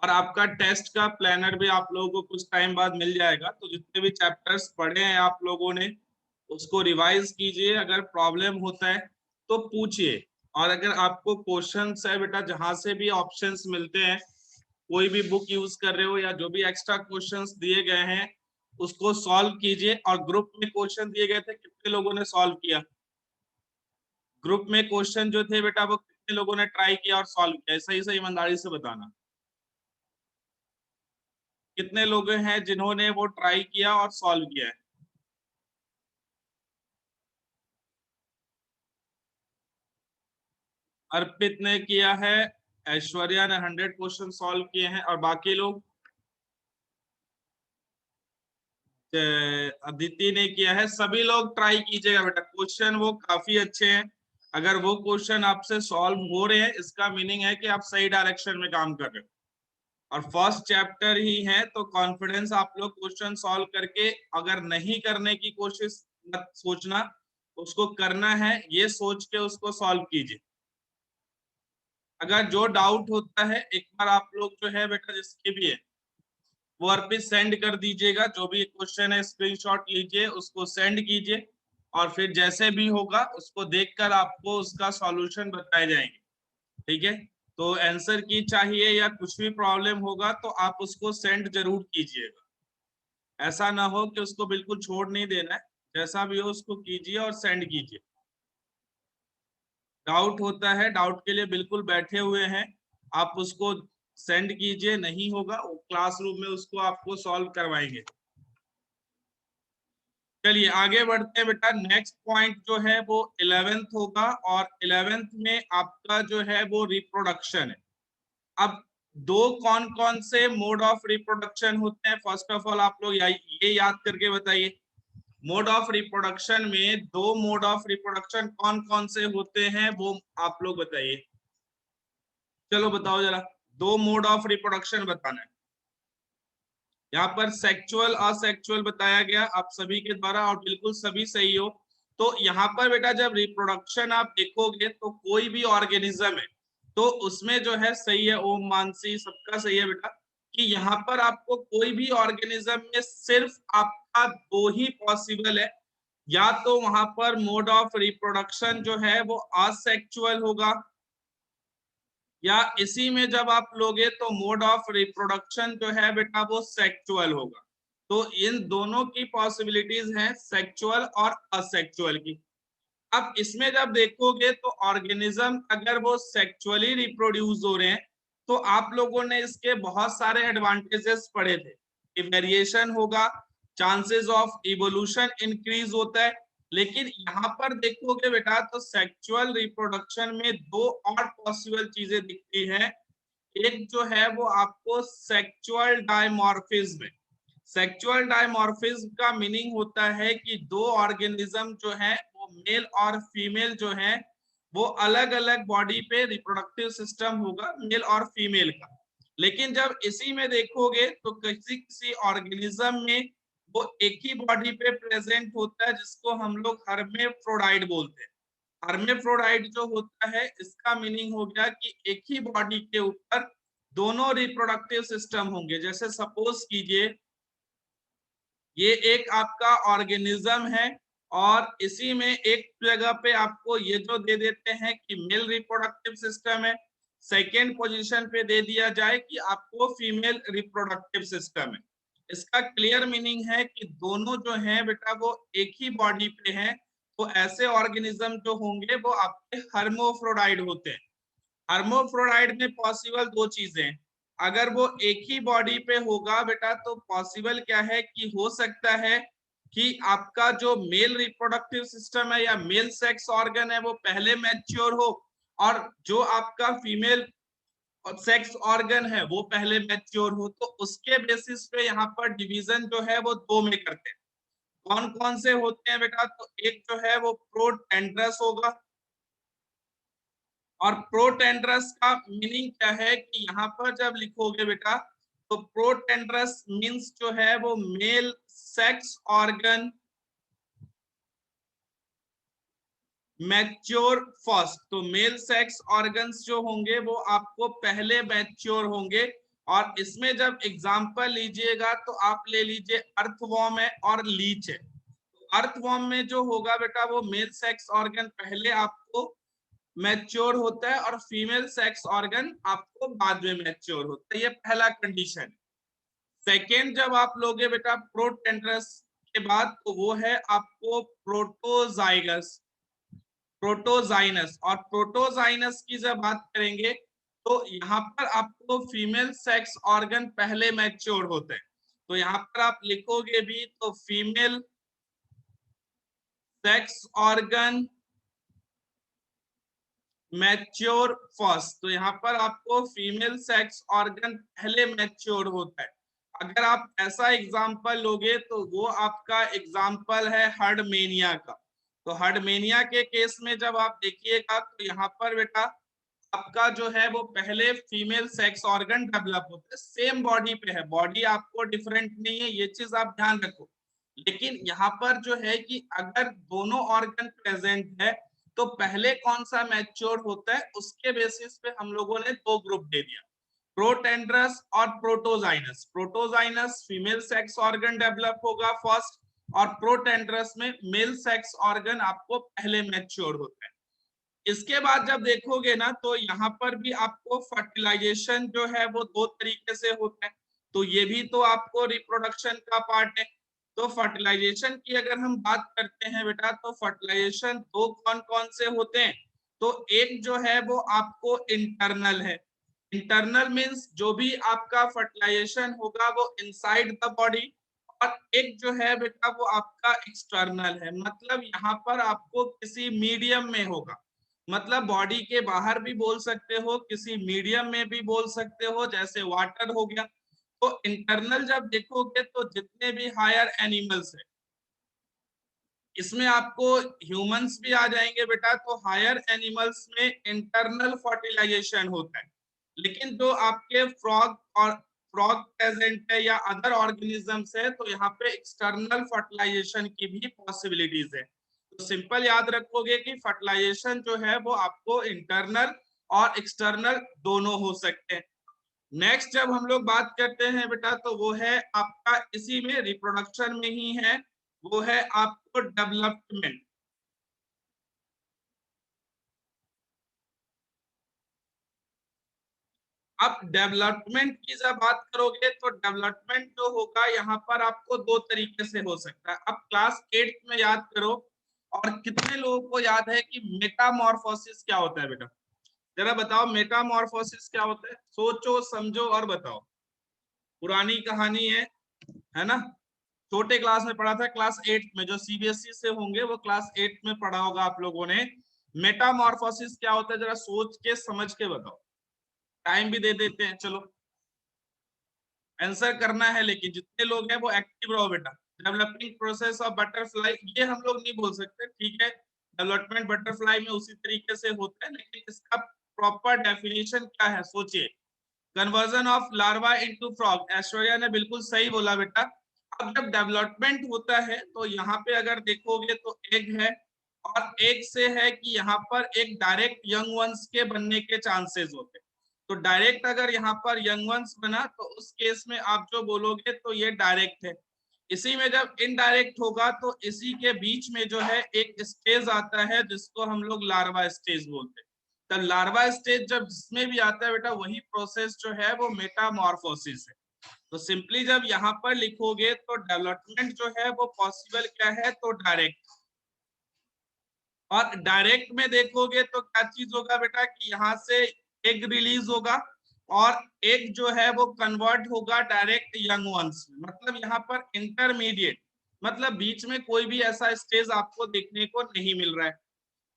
और आपका टेस्ट का प्लानर भी आप लोगों को कुछ टाइम बाद मिल जाएगा। तो जितने भी चैप्टर्स पढ़े हैं आप लोगों ने उसको रिवाइज कीजिए, अगर प्रॉब्लम होता है तो पूछिए। और अगर आपको क्वेश्चंस है बेटा, जहां से भी ऑप्शंस मिलते हैं, कोई भी बुक यूज कर रहे हो या जो भी एक्स्ट्रा क्वेश्चंस दिए गए हैं उसको सॉल्व कीजिए। और ग्रुप में क्वेश्चन दिए गए थे, कितने लोगों ने सॉल्व किया? ग्रुप में क्वेश्चन जो थे बेटा वो कितने लोगों ने ट्राई किया और सॉल्व किया? सही सही ईमानदारी से बताना, कितने लोग हैं जिन्होंने वो ट्राई किया और सॉल्व किया है? अर्पित ने किया है, ऐश्वर्या ने 100 क्वेश्चन सॉल्व किए हैं, और बाकी लोग? अदिति ने किया है। सभी लोग ट्राई कीजिएगा बेटा, क्वेश्चन वो काफी अच्छे हैं। अगर वो क्वेश्चन आपसे सॉल्व हो रहे हैं इसका मीनिंग है कि आप सही डायरेक्शन में काम कर रहे हो। और फर्स्ट चैप्टर ही है तो कॉन्फिडेंस आप लोग क्वेश्चन सॉल्व करके, अगर नहीं करने की कोशिश मत सोचना, उसको करना है ये सोच के उसको सॉल्व कीजिए। अगर जो डाउट होता है एक बार आप लोग जो है बेटा जिसके भी है वो अर्पित सेंड कर दीजिएगा, जो भी क्वेश्चन है स्क्रीनशॉट लीजिए उसको सेंड कीजिए, और फिर जैसे भी होगा उसको देखकर आपको उसका सॉल्यूशन बताए जाएंगे। ठीक है? तो आंसर की चाहिए या कुछ भी प्रॉब्लम होगा तो आप उसको सेंड जरूर कीजिएगा। ऐसा ना हो कि उसको बिल्कुल छोड़ नहीं देना है, जैसा भी हो उसको कीजिए और सेंड कीजिए। डाउट होता है, डाउट के लिए बिल्कुल बैठे हुए हैं, आप उसको सेंड कीजिए, नहीं होगा क्लासरूम में उसको आपको सॉल्व करवाएंगे। चलिए आगे बढ़ते हैं बेटा। नेक्स्ट पॉइंट जो है वो 11th होगा, और 11th में आपका जो है वो रिप्रोडक्शन है। अब दो कौन कौन से मोड ऑफ रिप्रोडक्शन होते हैं, फर्स्ट ऑफ ऑल आप लोग ये याद करके बताइए। मोड ऑफ रिप्रोडक्शन में दो मोड ऑफ रिप्रोडक्शन कौन कौन से होते हैं वो आप लोग बताइए। चलो बताओ जरा, दो मोड ऑफ रिप्रोडक्शन बताना है। यहाँ पर सेक्सुअल असेक्सुअल बताया गया आप सभी के द्वारा, और बिल्कुल सभी सही हो। तो यहाँ पर बेटा जब रिप्रोडक्शन आप देखोगे तो कोई भी ऑर्गेनिज्म है तो उसमें जो है सही है, ओम मानसी सबका सही है बेटा, कि यहाँ पर आपको कोई भी ऑर्गेनिज्म में सिर्फ आपका दो ही पॉसिबल है। या तो वहां पर मोड ऑफ रिप्रोडक्शन जो है वो असेक्सुअल होगा, या इसी में जब आप लोगे तो मोड ऑफ रिप्रोडक्शन जो है बेटा वो सेक्सुअल होगा। तो इन दोनों की पॉसिबिलिटीज हैं, सेक्सुअल और असेक्सुअल की। अब इसमें जब देखोगे तो ऑर्गेनिज्म अगर वो सेक्सुअली रिप्रोड्यूस हो रहे हैं तो आप लोगों ने इसके बहुत सारे एडवांटेजेस पढ़े थे कि वेरिएशन होगा, चांसेस ऑफ इवोल्यूशन इंक्रीज होता है। लेकिन यहाँ पर देखोगे बेटा तो सेक्सुअल रिप्रोडक्शन में दो और पॉसिबल चीजें दिखती हैं। एक जो है वो आपको सेक्सुअल डायमॉर्फिज्म है। सेक्सुअल डायमॉर्फिज्म का मीनिंग होता है कि दो ऑर्गेनिज्म जो है वो मेल और फीमेल जो है वो अलग अलग बॉडी पे रिप्रोडक्टिव सिस्टम होगा मेल और फीमेल का। लेकिन जब इसी में देखोगे तो किसी किसी ऑर्गेनिज्म में वो एक ही बॉडी पे प्रेजेंट होता है, जिसको हम लोग हर्मेफ्रोडाइट बोलते हैं। हर्मेफ्रोडाइट जो होता है इसका मीनिंग हो गया कि एक ही बॉडी के ऊपर दोनों रिप्रोडक्टिव सिस्टम होंगे। जैसे सपोज कीजिए ये एक आपका ऑर्गेनिज्म है, और इसी में एक जगह पे आपको ये जो दे देते हैं कि मेल रिप्रोडक्टिव सिस्टम है, सेकेंड पोजीशन पे दे दिया जाए कि आपको फीमेल रिप्रोडक्टिव सिस्टम है। इसका क्लियर मीनिंग है कि दोनों जो हैं बेटा वो एक ही बॉडी पे हैं। तो ऐसे ऑर्गेनिज्म जो होंगे वो आपके हर्मोफ्रोडाइट होते हैं। हर्मोफ्रोडाइट में पॉसिबल दो चीजें, अगर वो एक ही बॉडी पे होगा बेटा तो पॉसिबल क्या है कि हो सकता है कि आपका जो मेल रिप्रोडक्टिव सिस्टम है या मेल सेक्स ऑर्गन है वो पहले मैच्योर हो, और जो आपका फीमेल सेक्स ऑर्गन है वो पहले मैच्योर हो। तो उसके बेसिस पे यहाँ पर डिवीजन जो है वो दो में करते हैं। कौन कौन से होते हैं बेटा? तो एक जो है वो प्रोटेंड्रस होगा, और प्रोटेंड्रस का मीनिंग क्या है कि यहाँ पर जब लिखोगे बेटा तो प्रोटेंड्रस मीन्स जो है वो male sex organ mature first. तो मेल सेक्स ऑर्गन्स जो होंगे वो आपको पहले मैच्योर होंगे, और इसमें जब एग्जाम्पल लीजिएगा तो आप ले लीजिए अर्थवॉर्म है और लीच है। अर्थवॉर्म में जो होगा बेटा वो मेल सेक्स ऑर्गन पहले आपको मैच्योर होता है और फीमेल सेक्स ऑर्गन आपको बाद में मैच्योर होता है, ये पहला कंडीशन। सेकेंड जब आप लोगे बेटा प्रोटेंड्रस के बाद तो वो है आपको प्रोटोजाइगस, प्रोटोजाइनस। और प्रोटोजाइनस की जब बात करेंगे तो यहाँ पर आपको फीमेल सेक्स ऑर्गन पहले मैच्योर होते हैं। तो यहाँ पर आप लिखोगे भी तो female sex organ mature first. तो यहाँ पर आपको फीमेल सेक्स ऑर्गन पहले मैच्योर होता है। अगर आप ऐसा एग्जाम्पल लोगे तो वो आपका एग्जाम्पल है हर्डमेनिया का। तो हर्डमेनिया के केस में जब आप देखिएगा तो यहाँ पर बेटा आपका जो है वो पहले फीमेल सेक्स ऑर्गन डेवलप होता है, सेम बॉडी पे है, बॉडी आपको डिफरेंट नहीं है, ये चीज आप ध्यान रखो। लेकिन यहाँ पर जो है कि अगर दोनों ऑर्गन प्रेजेंट है तो पहले कौन सा मैच्योर होता है उसके बेसिस पे हम लोगों ने दो ग्रुप दे दिया, प्रोटेंड्रस और प्रोटोजाइनस। प्रोटोजाइनस फीमेल सेक्स ऑर्गन डेवलप होगा फर्स्ट और प्रोटेंड्रस में मेल सेक्स ऑर्गन आपको पहले मैच्योर होता है। इसके बाद जब देखोगे ना तो यहाँ पर भी आपको फर्टिलाइजेशन जो है वो दो तरीके से होता है, तो ये भी तो आपको रिप्रोडक्शन का पार्ट है। तो फर्टिलाइजेशन की अगर हम बात करते हैं बेटा तो फर्टिलाइजेशन दो कौन कौन से होते हैं, तो एक जो है वो आपको इंटरनल है। इंटरनल मींस जो भी आपका फर्टिलाइजेशन होगा वो इनसाइड द बॉडी, और एक जो है बेटा वो आपका एक्सटर्नल है, मतलब यहाँ पर आपको किसी मीडियम में होगा, मतलब बॉडी के बाहर भी बोल सकते हो, किसी मीडियम में भी बोल सकते हो, जैसे वाटर हो गया। तो इंटरनल जब देखोगे तो जितने भी हायर एनिमल्स है इसमें आपको ह्यूमंस भी आ जाएंगे बेटा, तो हायर एनिमल्स में इंटरनल फर्टिलाइजेशन होता है। लेकिन जो आपके फ्रॉग और फ्रॉग प्रेजेंट है या अदर ऑर्गेनिजम्स है तो यहाँ पे एक्सटर्नल फर्टिलाइजेशन की भी पॉसिबिलिटीज है। तो सिंपल याद रखोगे कि फर्टिलाइजेशन जो है वो आपको इंटरनल और एक्सटर्नल दोनों हो सकते हैं। नेक्स्ट जब हम लोग बात करते हैं बेटा तो वो है आपका इसी में रिप्रोडक्शन में ही है, वो है आपको डेवलपमेंट। अब डेवलपमेंट की जब बात करोगे तो डेवलपमेंट जो होगा यहाँ पर आपको दो तरीके से हो सकता है। अब क्लास 8 में याद करो, और कितने लोगों को याद है कि मेटामॉर्फोसिस क्या होता है बेटा, जरा बताओ मेटामॉर्फोसिस क्या होता है, सोचो समझो और बताओ। पुरानी कहानी है ना, छोटे क्लास में पढ़ा था, क्लास 8 में, जो सीबीएसई से होंगे वो क्लास 8 में पढ़ा होगा आप लोगों ने। मेटामॉर्फोसिस क्या होता है जरा सोच के समझ के बताओ, टाइम भी दे देते हैं, चलो आंसर करना है, लेकिन जितने लोग हैं वो एक्टिव रहो बेटा। डेवलपिंग प्रोसेस ऑफ बटरफ्लाई, ये हम लोग नहीं बोल सकते, ठीक है, डेवलपमेंट बटरफ्लाई में उसी तरीके से होता है, लेकिन इसका प्रॉपर डेफिनेशन क्या है सोचिए। Conversion of larva into frog, Aishwarya ने बिल्कुल सही बोला बेटा। अब जब डेवलपमेंट होता है तो यहाँ पे अगर देखोगे तो एग है, और एग से है कि यहाँ पर एक डायरेक्ट यंग वंस के बनने के चांसेस होते हैं। तो डायरेक्ट अगर यहाँ पर यंग वंस बना तो उस केस में आप जो बोलोगे तो ये डायरेक्ट है। इसी में जब इनडायरेक्ट होगा तो इसी के बीच में जो है एक स्टेज आता है जिसको हम लोग लार्वा स्टेज बोलते हैं। तब लार्वा स्टेज जब जिसमें भी आता है बेटा वही प्रोसेस जो है वो मेटामॉर्फोसिस है। तो सिंपली जब यहाँ पर लिखोगे तो डेवलपमेंट जो है वो पॉसिबल क्या है, तो डायरेक्ट। और डायरेक्ट में देखोगे तो क्या चीज होगा बेटा कि यहाँ से एग रिलीज होगा और एग जो है वो कन्वर्ट होगा डायरेक्ट यंग वंस में, मतलब यहाँ पर इंटरमीडिएट, मतलब बीच में कोई भी ऐसा स्टेज आपको देखने को नहीं मिल रहा है।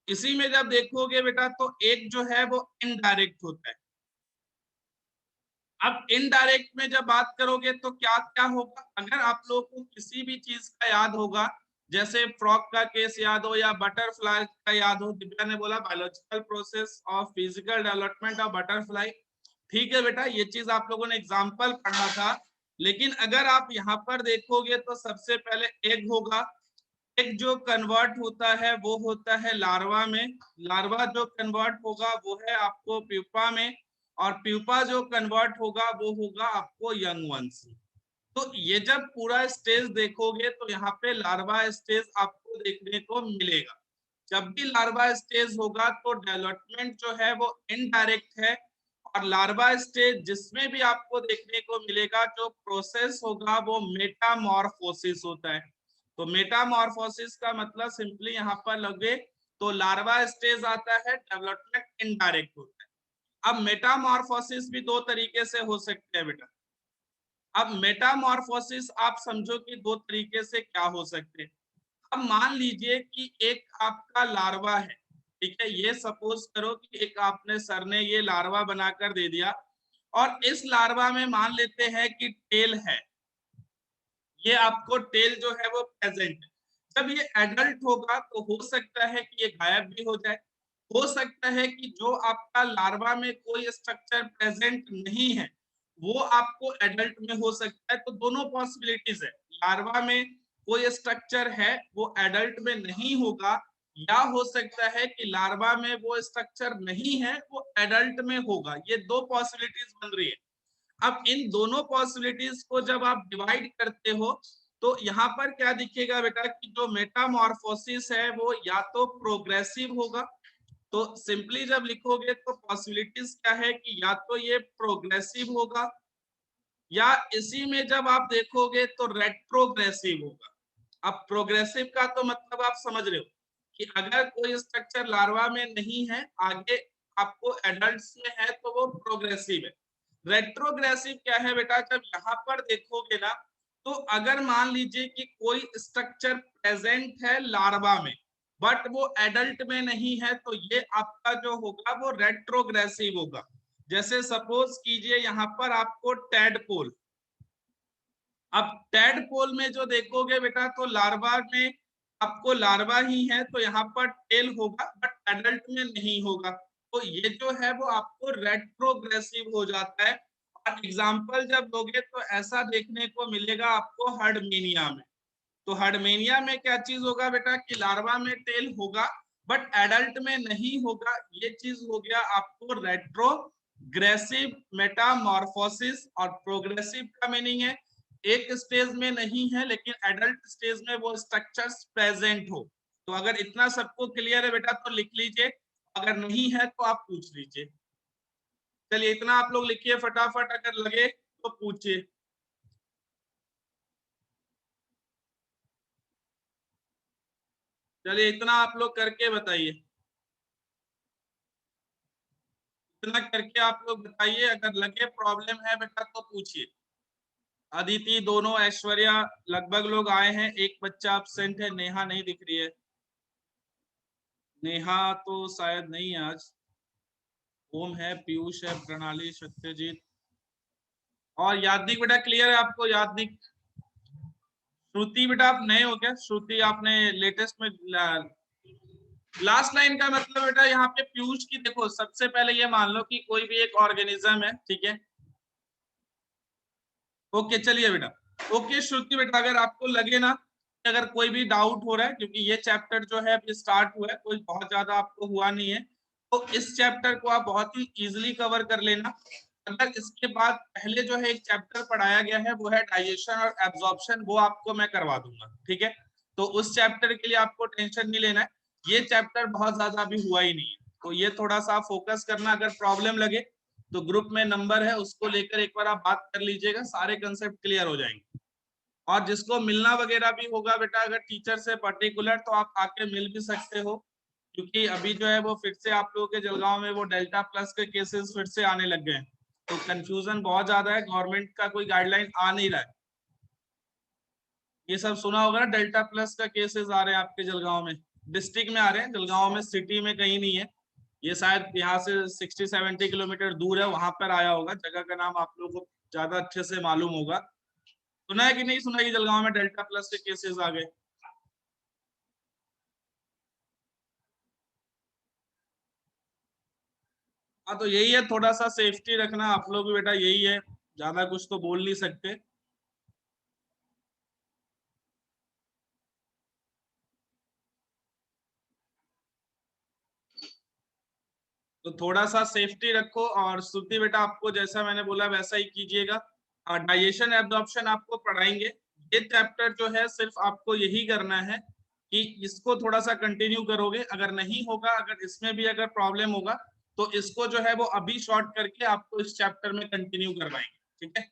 इसी में जब देखोगे बेटा तो एक जो है वो इनडायरेक्ट होता है। अब इनडायरेक्ट में जब बात करोगे तो क्या क्या होगा, अगर आप लोगों को किसी भी चीज का याद होगा, जैसे फ्रॉग का केस याद हो या बटरफ्लाई का याद हो, दिव्या ने बोला biological process of physical development of butterfly, ठीक है बेटा ये चीज आप लोगों ने एग्जाम्पल पढ़ा था। लेकिन अगर आप यहाँ पर देखोगे तो सबसे पहले एग होगा, एग जो कन्वर्ट होता है वो होता है लार्वा में, लार्वा जो कन्वर्ट होगा वो है आपको प्यूपा में, और प्यूपा जो कन्वर्ट होगा वो होगा आपको यंग वंस। तो ये जब पूरा स्टेज देखोगे तो यहाँ पे लार्वा स्टेज आपको देखने को मिलेगा। जब भी लार्वा स्टेज होगा तो डेवलपमेंट जो है वो इनडायरेक्ट है, और लार्वा स्टेज जिसमें भी आपको देखने को मिलेगा जो प्रोसेस होगा वो मेटामॉर्फोसिस होता है। तो मेटामॉर्फोसिस का मतलब सिंपली यहाँ पर लगे तो लार्वा स्टेज आता है, डेवलपमेंट इनडायरेक्ट होता है। अब मेटामॉर्फोसिस भी दो तरीके से हो सकते हैं बेटा। अब मेटामॉर्फोसिस आप समझो कि दो तरीके से क्या हो सकते हैं। अब मान लीजिए कि एक आपका लार्वा है, ठीक है, ये सपोज करो कि एक आपने सर ने ये लार्वा बनाकर दे दिया, और इस लार्वा में मान लेते हैं कि टेल है, ये आपको टेल जो है वो प्रेजेंट है। जब ये एडल्ट होगा तो हो सकता है कि ये गायब भी हो जाए, हो सकता है कि जो आपका लार्वा में कोई स्ट्रक्चर प्रेजेंट नहीं है वो आपको एडल्ट में हो सकता है। तो दोनों पॉसिबिलिटीज है, लार्वा में कोई स्ट्रक्चर है वो एडल्ट में नहीं होगा, या हो सकता है कि लार्वा में वो स्ट्रक्चर नहीं है वो एडल्ट में होगा। ये दो पॉसिबिलिटीज बन रही है। अब इन दोनों पॉसिबिलिटीज को जब आप डिवाइड करते हो तो यहाँ पर क्या दिखेगा बेटा कि जो मेटामॉर्फोसिस है वो या तो प्रोग्रेसिव होगा, तो सिंपली जब लिखोगे तो पॉसिबिलिटीज क्या है कि या तो ये प्रोग्रेसिव होगा, या इसी में जब आप देखोगे तो रेट्रोग्रेसिव होगा। अब प्रोग्रेसिव का तो मतलब आप समझ रहे हो कि अगर कोई स्ट्रक्चर लार्वा में नहीं है, आगे आपको एडल्ट्स में है तो वो प्रोग्रेसिव है। रेट्रोग्रेसिव क्या है बेटा, जब यहाँ पर देखोगे ना तो अगर मान लीजिए कि कोई स्ट्रक्चर प्रेजेंट है लार्वा में बट वो एडल्ट में नहीं है, तो ये आपका जो होगा वो रेट्रोग्रेसिव होगा। जैसे सपोज कीजिए यहाँ पर आपको टैडपोल, अब टैडपोल में जो देखोगे बेटा तो लार्वा में आपको लार्वा ही है तो यहाँ पर टेल होगा बट एडल्ट में नहीं होगा, तो ये जो है वो आपको रेट्रोग्रेसिव हो जाता है। और एग्जाम्पल जब दोगे तो ऐसा देखने को मिलेगा आपको हर्डमेनिया में। तो हर्डमेनिया में क्या चीज होगा बेटा कि लार्वा में टेल होगा बट एडल्ट में नहीं होगा, ये चीज हो गया आपको रेट्रोग्रेसिव मेटामॉर्फोसिस। और प्रोग्रेसिव का मीनिंग है एक स्टेज में नहीं है लेकिन एडल्ट स्टेज में वो स्ट्रक्चर्स प्रेजेंट हो। तो अगर इतना सबको क्लियर है बेटा तो लिख लीजिए, अगर नहीं है तो आप पूछ लीजिए। चलिए इतना आप लोग लिखिए फटाफट, अगर लगे तो पूछिए। चलिए इतना आप लोग करके बताइए, इतना करके आप लोग बताइए, अगर लगे प्रॉब्लम है बेटा तो पूछिए। अदिति, दोनों, ऐश्वर्या, लगभग लोग आए हैं, एक बच्चा अब्सेंट है, नेहा नहीं दिख रही है। नेहा तो शायद नहीं है आज। ओम है, पीयूष है, प्रणाली, सत्यजीत और यादनिक। बेटा क्लियर है आपको? यादनिक, श्रुति बेटा आप नए हो क्या? श्रुति आपने लेटेस्ट में लास्ट लाइन का मतलब बेटा यहाँ पे पीयूष की, देखो सबसे पहले ये मान लो कि कोई भी एक ऑर्गेनिज्म है, ठीक है, ओके चलिए बेटा। ओके श्रुति बेटा, अगर आपको लगे ना अगर कोई भी डाउट हो रहा है, क्योंकि ये चैप्टर जो है अभी स्टार्ट हुआ है, कोई बहुत ज्यादा आपको हुआ नहीं है, तो इस चैप्टर को आप बहुत ही इजीली कवर कर लेना। अगर इसके बाद पहले जो है एक चैप्टर पढ़ाया गया है वो है डाइजेशन और एब्जॉर्प्शन, वो आपको मैं करवा दूंगा, ठीक है। तो उस चैप्टर के लिए आपको टेंशन नहीं लेना है, ये चैप्टर बहुत ज्यादा अभी हुआ ही नहीं है, तो ये थोड़ा सा फोकस करना। अगर प्रॉब्लम लगे तो ग्रुप में नंबर है उसको लेकर एक बार आप बात कर लीजिएगा, सारे कंसेप्ट क्लियर हो जाएंगे। और जिसको मिलना वगैरह भी होगा बेटा अगर टीचर से पर्टिकुलर, तो आप आके मिल भी सकते हो, क्योंकि अभी जो है वो फिर से आप लोगों के जलगांव में वो डेल्टा प्लस के केसेस फिर से आने लग गए हैं, तो कंफ्यूजन बहुत ज्यादा है, गवर्नमेंट का कोई गाइडलाइन आ नहीं रहा है। ये सब सुना होगा ना, डेल्टा प्लस का केसेस आ रहे हैं आपके जलगांव में, डिस्ट्रिक्ट में आ रहे हैं, जलगांव में सिटी में कहीं नहीं है। ये शायद यहाँ से 60-70 किलोमीटर दूर है, वहां पर आया होगा, जगह का नाम आप लोगों को ज्यादा अच्छे से मालूम होगा। सुना है कि नहीं सुना कि जलगांव में डेल्टा प्लस के केसेस आ गए? हाँ तो यही है, थोड़ा सा सेफ्टी रखना आप लोग भी बेटा, यही है, ज्यादा कुछ तो बोल नहीं सकते। तो थोड़ा सा सेफ्टी रखो। और श्रुति बेटा आपको जैसा मैंने बोला वैसा ही कीजिएगा। डाइजेशन एब्जॉर्प्शन आपको पढ़ाएंगे। ये चैप्टर जो है सिर्फ आपको यही करना है कि इसको थोड़ा सा कंटिन्यू करोगे। अगर नहीं होगा, अगर इसमें भी अगर प्रॉब्लम होगा तो इसको जो है वो अभी शॉर्ट करके आपको इस चैप्टर में कंटिन्यू करवाएंगे, ठीक है।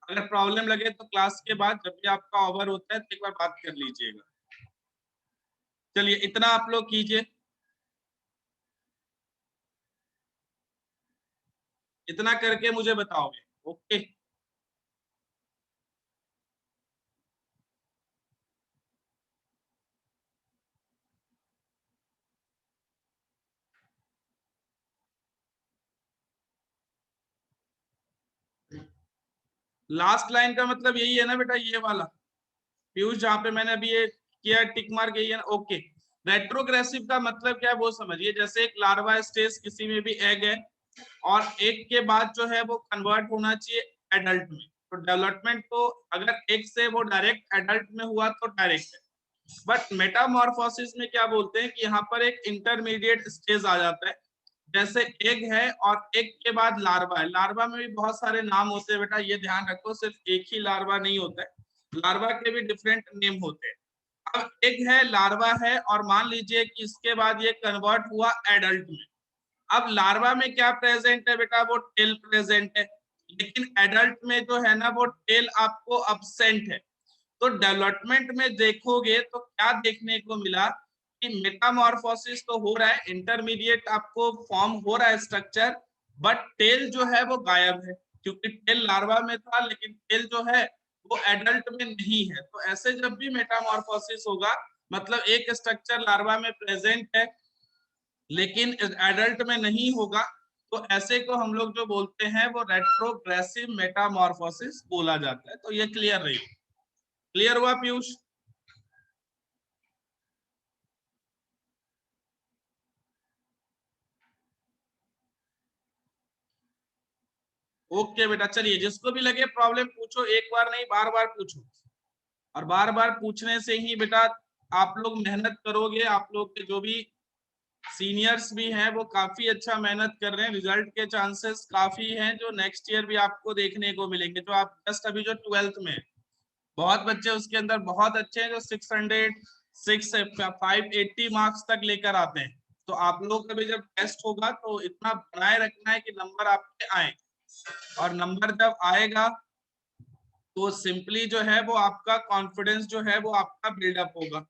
अगर प्रॉब्लम लगे तो क्लास के बाद जब भी आपका ओवर होता है तो एक बार बात कर लीजिएगा। चलिए इतना आप लोग कीजिए, इतना करके मुझे बताओगे, ओके। लास्ट लाइन का मतलब यही है ना बेटा, ये वाला पीयूष जहां पे मैंने अभी ये किया टिक मार्क, यही है ना, ओके। रेट्रोग्रेसिव का मतलब क्या है वो समझिए। जैसे एक लार्वा स्टेज किसी में भी एग है और एक के बाद जो है वो कन्वर्ट होना चाहिए एडल्ट में। तो डेवलपमेंट तो अगर एक से वो डायरेक्ट एडल्ट में हुआ तो डायरेक्ट है। बट मेटामॉर्फोसिस में क्या बोलते हैं कि यहाँ पर एक इंटरमीडिएट स्टेज आ जाता है। जैसे एग है और एग के बाद लार्वा है। लार्वा में भी बहुत सारे नाम होते हैं बेटा, ये ध्यान रखो, सिर्फ एक ही लार्वा नहीं होता है, लार्वा के भी डिफरेंट नेम होते हैं। अब एग है, लार्वा है, और मान लीजिए कि इसके बाद ये कन्वर्ट हुआ एडल्ट में। अब लार्वा में क्या प्रेजेंट है बेटा, वो टेल प्रेजेंट है। लेकिन एडल्ट में जो है ना वो टेल आपको अब्सेंट है। तो डेवलपमेंट में देखोगे तो क्या देखने को मिला कि मेटामॉर्फोसिस तो हो रहा है, इंटरमीडिएट आपको फॉर्म हो रहा है स्ट्रक्चर, बट टेल जो है वो गायब है। क्योंकि टेल लार्वा में था लेकिन टेल जो है वो एडल्ट में नहीं है। तो ऐसे जब भी मेटामॉर्फोसिस होगा मतलब एक स्ट्रक्चर लार्वा में प्रेजेंट है लेकिन एडल्ट में नहीं होगा, तो ऐसे को हम लोग जो बोलते हैं वो रेट्रोग्रेसिव मेटामॉर्फोसिस बोला जाता है। तो ये क्लियर रही, क्लियर हुआ पीयूष? ओके बेटा, चलिए जिसको भी लगे प्रॉब्लम पूछो, एक बार नहीं बार बार पूछो। और बार बार पूछने से ही बेटा आप लोग मेहनत करोगे। आप लोग के जो भी सीनियर्स भी हैं वो काफी अच्छा मेहनत कर रहे हैं, रिजल्ट के चांसेस काफी हैं जो नेक्स्ट ईयर भी आपको देखने को मिलेंगे। जो आप जस्ट अभी जो 12th में बहुत बच्चे उसके अंदर बहुत अच्छे हैं जो 580 मार्क्स तक लेकर आते हैं। तो आप लोग का भी जब टेस्ट होगा तो इतना बनाए रखना है कि नंबर आपके आए। और नंबर जब आएगा तो सिंपली जो है वो आपका कॉन्फिडेंस जो है वो आपका बिल्डअप होगा।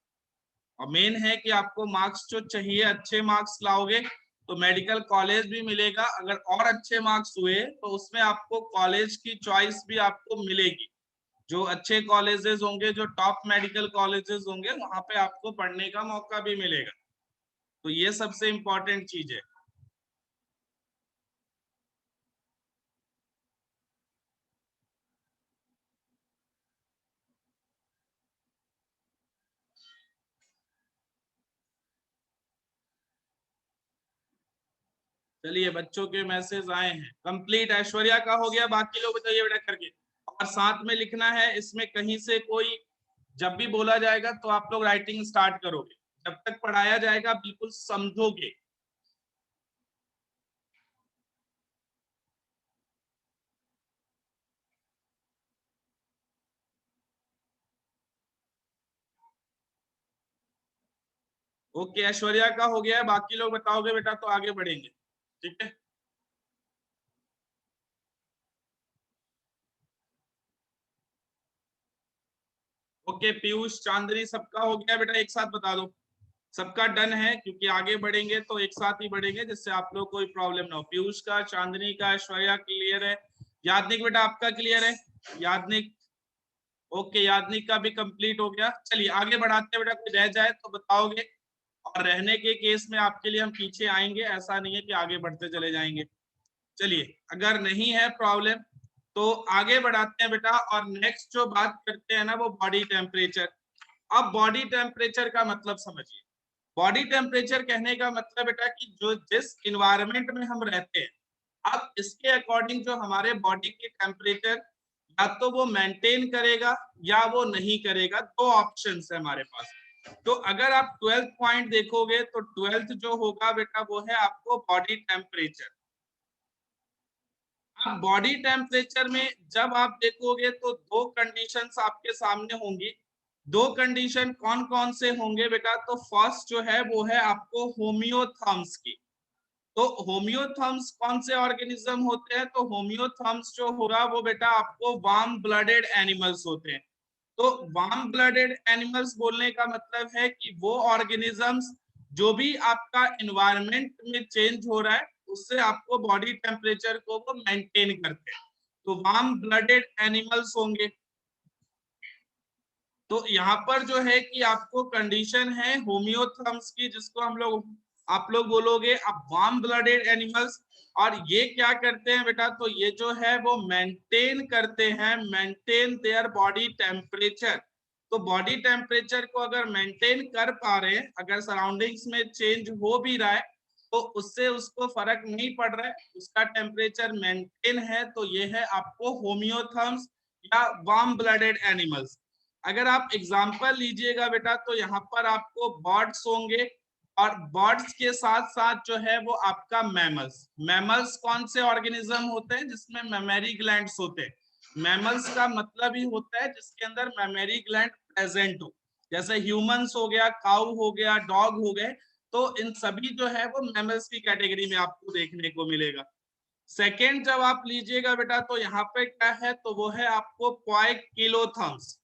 और मेन है कि आपको मार्क्स जो चाहिए, अच्छे मार्क्स लाओगे तो मेडिकल कॉलेज भी मिलेगा। अगर और अच्छे मार्क्स हुए तो उसमें आपको कॉलेज की चॉइस भी आपको मिलेगी। जो अच्छे कॉलेजेस होंगे, जो टॉप मेडिकल कॉलेजेस होंगे, वहां पे आपको पढ़ने का मौका भी मिलेगा। तो ये सबसे इम्पोर्टेंट चीज है। चलिए बच्चों के मैसेज आए हैं, कंप्लीट ऐश्वर्या का हो गया, बाकी लोग बताइए बेटा करके। और साथ में लिखना है, इसमें कहीं से कोई जब भी बोला जाएगा तो आप लोग राइटिंग स्टार्ट करोगे, जब तक पढ़ाया जाएगा बिल्कुल समझोगे। ओके ऐश्वर्या का हो गया है, बाकी लोग बताओगे बेटा तो आगे बढ़ेंगे, ठीक है। ओके पीयूष चांदनी सबका हो गया बेटा, एक साथ बता दो। सबका डन है, क्योंकि आगे बढ़ेंगे तो एक साथ ही बढ़ेंगे जिससे आप लोग कोई प्रॉब्लम ना हो। पीयूष का, चांदनी का, ऐश्वर्या क्लियर है। यादनिक बेटा आपका क्लियर है? यादनिक, ओके यादनिक का भी कंप्लीट हो गया। चलिए आगे बढ़ाते हैं बेटा, कोई रह जाए तो बताओगे। और रहने के केस में आपके लिए हम पीछे आएंगे, ऐसा नहीं है कि आगे बढ़ते चले जाएंगे। चलिए अगर नहीं है प्रॉब्लम तो आगे बढ़ाते हैं बेटा। और नेक्स्ट जो बात करते हैं ना वो बॉडी टेम्परेचर। अब बॉडी टेम्परेचर का मतलब समझिए। बॉडी टेम्परेचर कहने का मतलब बेटा कि जो जिस इन्वायरमेंट में हम रहते हैं, अब इसके अकॉर्डिंग जो हमारे बॉडी की टेम्परेचर या तो वो मेंटेन करेगा या वो नहीं करेगा। दो ऑप्शंस है हमारे पास। तो अगर आप 12th पॉइंट देखोगे तो 12th जो होगा बेटा वो है आपको बॉडी टेम्परेचर। अब बॉडी टेम्परेचर में जब आप देखोगे तो दो कंडीशंस आपके सामने होंगी। दो कंडीशन कौन कौन से होंगे बेटा? तो फर्स्ट जो है वो है आपको होमियोथर्म्स की। तो होमियोथर्म्स कौन से ऑर्गेनिज्म होते हैं? तो होमियोथर्म्स जो होगा वो बेटा आपको वार्म ब्लडेड एनिमल्स होते हैं। तो वार्म ब्लडेड एनिमल्स बोलने का मतलब है कि वो ऑर्गेनिजम्स जो भी आपका एनवायरनमेंट में चेंज हो रहा है उससे आपको बॉडी टेम्परेचर को वो मेंटेन करते हैं, तो वार्म ब्लडेड एनिमल्स होंगे। तो यहाँ पर जो है कि आपको कंडीशन है होमियोथर्म्स की, जिसको हम लोग आप लोग बोलोगे अब वार्म ब्लडेड एनिमल्स। और ये क्या करते हैं बेटा? तो ये जो है वो मेंटेन करते हैं, मेंटेन देयर बॉडी टेम्परेचर। तो बॉडी टेम्परेचर को अगर मेंटेन कर पा रहे हैं, अगर सराउंडिंग्स में चेंज हो भी रहा है तो उससे उसको फर्क नहीं पड़ रहा है, उसका टेम्परेचर मेंटेन है, तो ये है आपको होमियोथर्म्स या वार्म ब्लडेड एनिमल्स। अगर आप एग्जाम्पल लीजिएगा बेटा तो यहाँ पर आपको बर्ड्स होंगे, और बर्ड्स के साथ साथ जो है वो आपका मैमल्स। मैमल्स कौन से ऑर्गेनिज्म होते हैं? जिसमें मेमोरी ग्लैंड्स होते हैं। मैमल्स का मतलब ही होता है जिसके अंदर मेमोरी ग्लैंड प्रेजेंट हो, जैसे ह्यूमंस हो गया, काऊ हो गया, डॉग हो गए। तो इन सभी जो है वो मैमल्स की कैटेगरी में आपको देखने को मिलेगा। सेकेंड जब आप लीजिएगा बेटा तो यहाँ पे क्या है? तो वो है आपको पोइकिलोथर्म्स।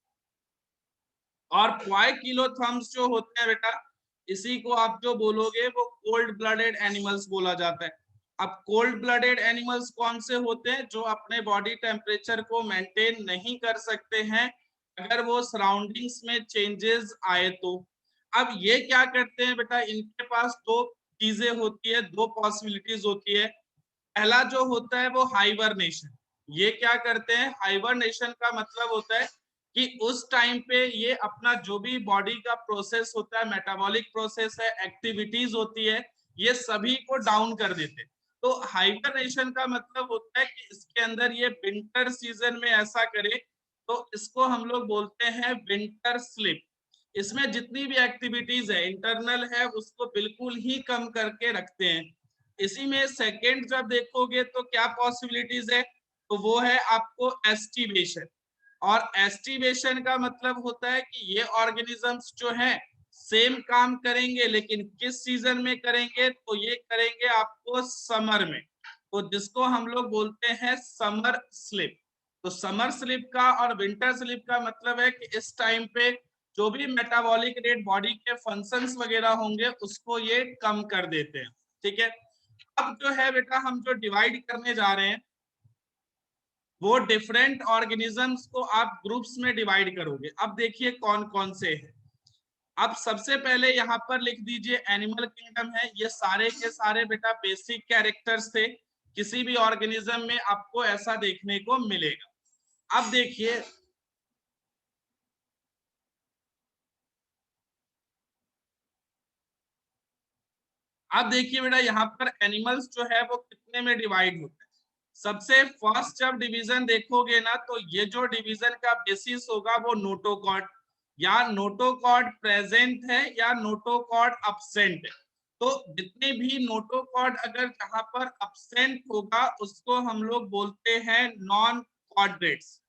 और पोइकिलोथर्म्स जो होते हैं बेटा, इसी को आप जो बोलोगे वो कोल्ड ब्लडेड एनिमल्स बोला जाता है। अब कोल्ड ब्लडेड एनिमल्स कौन से होते हैं? जो अपने बॉडी टेम्परेचर को मेंटेन नहीं कर सकते हैं अगर वो सराउंडिंग्स में चेंजेस आए तो। अब ये क्या करते हैं बेटा? इनके पास दो चीजें होती है, दो पॉसिबिलिटीज होती है। पहला जो होता है वो हाइबरनेशन। ये क्या करते हैं? हाइबरनेशन का मतलब होता है कि उस टाइम पे ये अपना जो भी बॉडी का प्रोसेस होता है, मेटाबॉलिक प्रोसेस है, एक्टिविटीज होती है, ये सभी को डाउन कर देते हैं। तो हाइबरनेशन का मतलब होता है कि इसके अंदर ये विंटर सीजन में ऐसा करे, तो इसको हम लोग बोलते हैं विंटर स्लिप। इसमें जितनी भी एक्टिविटीज है इंटरनल है उसको बिल्कुल ही कम करके रखते हैं। इसी में सेकेंड जब देखोगे तो क्या पॉसिबिलिटीज है? तो वो है आपको एस्टिवेशन। और एस्टिवेशन का मतलब होता है कि ये ऑर्गेनिजम्स जो हैं सेम काम करेंगे, लेकिन किस सीजन में करेंगे? तो ये करेंगे आपको समर में, तो जिसको हम लोग बोलते हैं समर स्लिप। तो समर स्लिप का और विंटर स्लिप का मतलब है कि इस टाइम पे जो भी मेटाबॉलिक रेट बॉडी के फंक्शंस वगैरह होंगे उसको ये कम कर देते हैं। ठीक है। अब जो है बेटा हम जो डिवाइड करने जा रहे हैं वो डिफरेंट ऑर्गेनिजम्स को आप ग्रुप्स में डिवाइड करोगे। अब देखिए कौन कौन से हैं। अब सबसे पहले यहाँ पर लिख दीजिए एनिमल किंगडम है। ये सारे के सारे बेटा बेसिक कैरेक्टर्स थे, किसी भी ऑर्गेनिज्म में आपको ऐसा देखने को मिलेगा। अब देखिए बेटा यहाँ पर एनिमल्स जो है वो कितने में डिवाइड होते हैं। सबसे फर्स्ट जब डिवीजन देखोगे ना तो ये जो डिवीजन का बेसिस होगा वो नोटोकॉर्ड, या नोटोकॉर्ड प्रेजेंट है या नोटोकॉर्ड अब्सेंट है। तो जितने भी नोटोकॉर्ड अगर जहां पर अब्सेंट होगा उसको हम लोग बोलते हैं नॉन कॉर्डेट्स।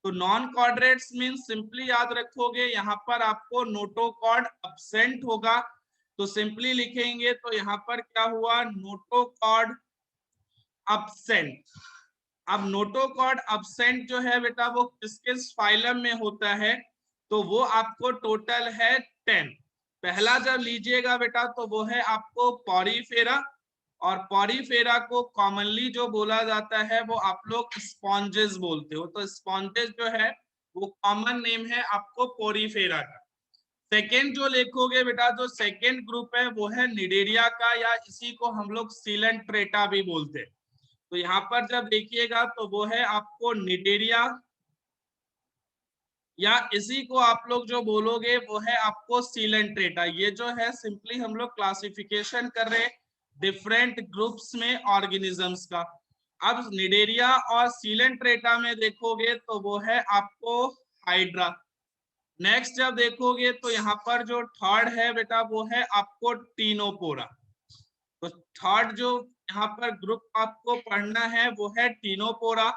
तो नॉन कॉर्डेट्स मीन सिंपली याद रखोगे यहाँ पर आपको नोटोकॉर्ड अब्सेंट होगा, तो सिंपली लिखेंगे तो यहाँ पर क्या हुआ? Notochord absent. अब नोटोकॉर्ड अब्सेंट जो है बेटा वो किस किस फाइलम में होता है? तो वो आपको टोटल है 10। पहला जब लीजिएगा बेटा तो वो है आपको पॉरीफेरा, और पॉरीफेरा को कॉमनली जो बोला जाता है वो आप लोग स्पॉन्जेस बोलते हो। तो स्पॉन्जेस जो है वो कॉमन नेम है आपको पोरीफेरा का। सेकेंड जो लिखोगे बेटा, जो सेकेंड ग्रुप है वो है निडेरिया का, या इसी को हम लोग सीलेंट्रेटा भी बोलते हैं। तो यहाँ पर जब देखिएगा तो वो है आपको निडेरिया, या इसी को आप लोग जो बोलोगे वो है आपको सीलेंट्रेटा। ये जो है सिंपली हम लोग क्लासिफिकेशन कर रहे हैं डिफरेंट ग्रुप्स में ऑर्गेनिजम्स का। अब निडेरिया और सीलेंट्रेटा में देखोगे तो वो है आपको हाइड्रा। नेक्स्ट जब देखोगे तो यहाँ पर जो थर्ड है बेटा वो है आपको टीनोपोरा। तो थर्ड जो यहाँ पर ग्रुप आपको पढ़ना है वो है टीनोपोरा।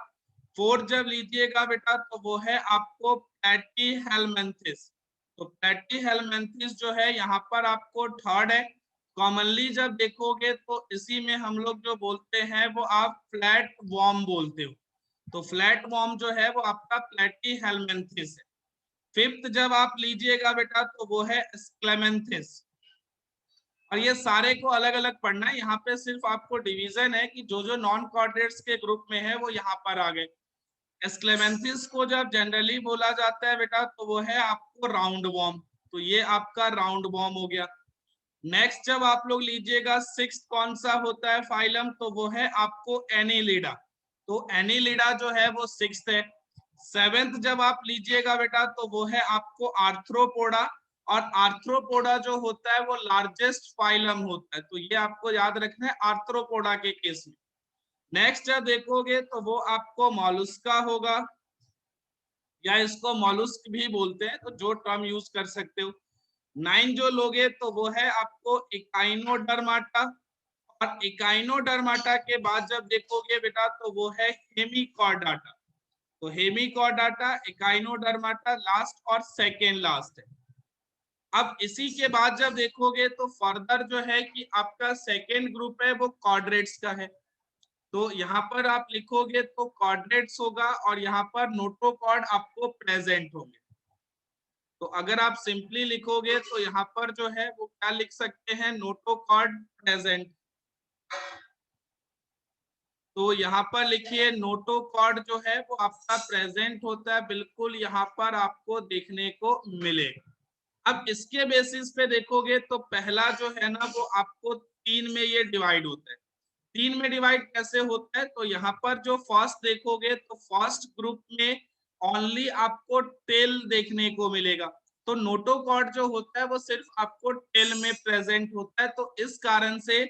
फोर्थ जब लीजिएगा बेटा तो वो है आपको प्लैटीहेलमिन्थिस। तो प्लैटीहेलमिन्थिस जो है यहाँ पर आपको थर्ड है। कॉमनली जब देखोगे तो इसी में हम लोग जो बोलते हैं वो आप फ्लैट वॉर्म बोलते हो। तो फ्लैट वॉर्म जो है वो आपका प्लैटीहेलमिन्थिस है। फिफ्थ जब आप लीजिएगा बेटा तो वो है स्क्लेमेंथिस। और ये सारे को अलग अलग पढ़ना है, यहाँ पे सिर्फ आपको डिवीजन है कि जो जो नॉन कॉर्डेट्स के ग्रुप में है वो यहाँ पर आ गए। एस्क्लेमेंथिस को जब जनरली बोला जाता है बेटा तो वो है आपको राउंड वॉर्म। तो ये आपका राउंड वॉर्म हो गया। नेक्स्ट जब आप लोग लीजिएगा सिक्स्थ कौन सा होता है फाइलम, तो वो है आपको एनिलिडा। तो एनिलिडा जो है वो सिक्स्थ है। सेवेंथ जब आप लीजिएगा बेटा तो वो है आपको आर्थ्रोपोडा। और आर्थ्रोपोडा जो होता है वो लार्जेस्ट फाइलम होता है, तो ये आपको याद रखना है आर्थ्रोपोडा के केस में। नेक्स्ट जब देखोगे तो वो आपको मॉलुस्का होगा, या इसको मॉलुस्क भी बोलते हैं, तो जो टर्म यूज कर सकते हो। 9 जो लोगे तो वो है आपको इकाइनोडर्माटा। और इकाइनोडर्माटा के बाद जब देखोगे बेटा तो वो है हेमिकॉर्डाटा। तो हेमिकॉर्डाटा, इकाइनोडर्माटा लास्ट और सेकेंड लास्ट है। अब इसी के बाद जब देखोगे तो फर्दर जो है कि आपका सेकेंड ग्रुप है वो कॉर्डेट्स का है। तो यहाँ पर आप लिखोगे तो कॉर्डेट्स होगा और यहाँ पर नोटोकॉर्ड आपको प्रेजेंट होंगे। तो अगर आप सिंपली लिखोगे तो यहाँ पर जो है वो क्या लिख सकते हैं, नोटोकॉर्ड प्रेजेंट। तो यहाँ पर लिखिए नोटोकॉर्ड जो है वो आपका प्रेजेंट होता है, बिल्कुल यहाँ पर आपको देखने को मिलेगा। अब इसके बेसिस पे देखोगे तो पहला जो है ना वो आपको तीन में ये डिवाइड होता है। तीन में डिवाइड कैसे होता है, तो यहाँ पर जो फर्स्ट देखोगे तो फर्स्ट ग्रुप में ओनली आपको टेल देखने को मिलेगा। तो नोटोकॉर्ड जो होता है वो सिर्फ आपको टेल में प्रेजेंट होता है, तो इस कारण से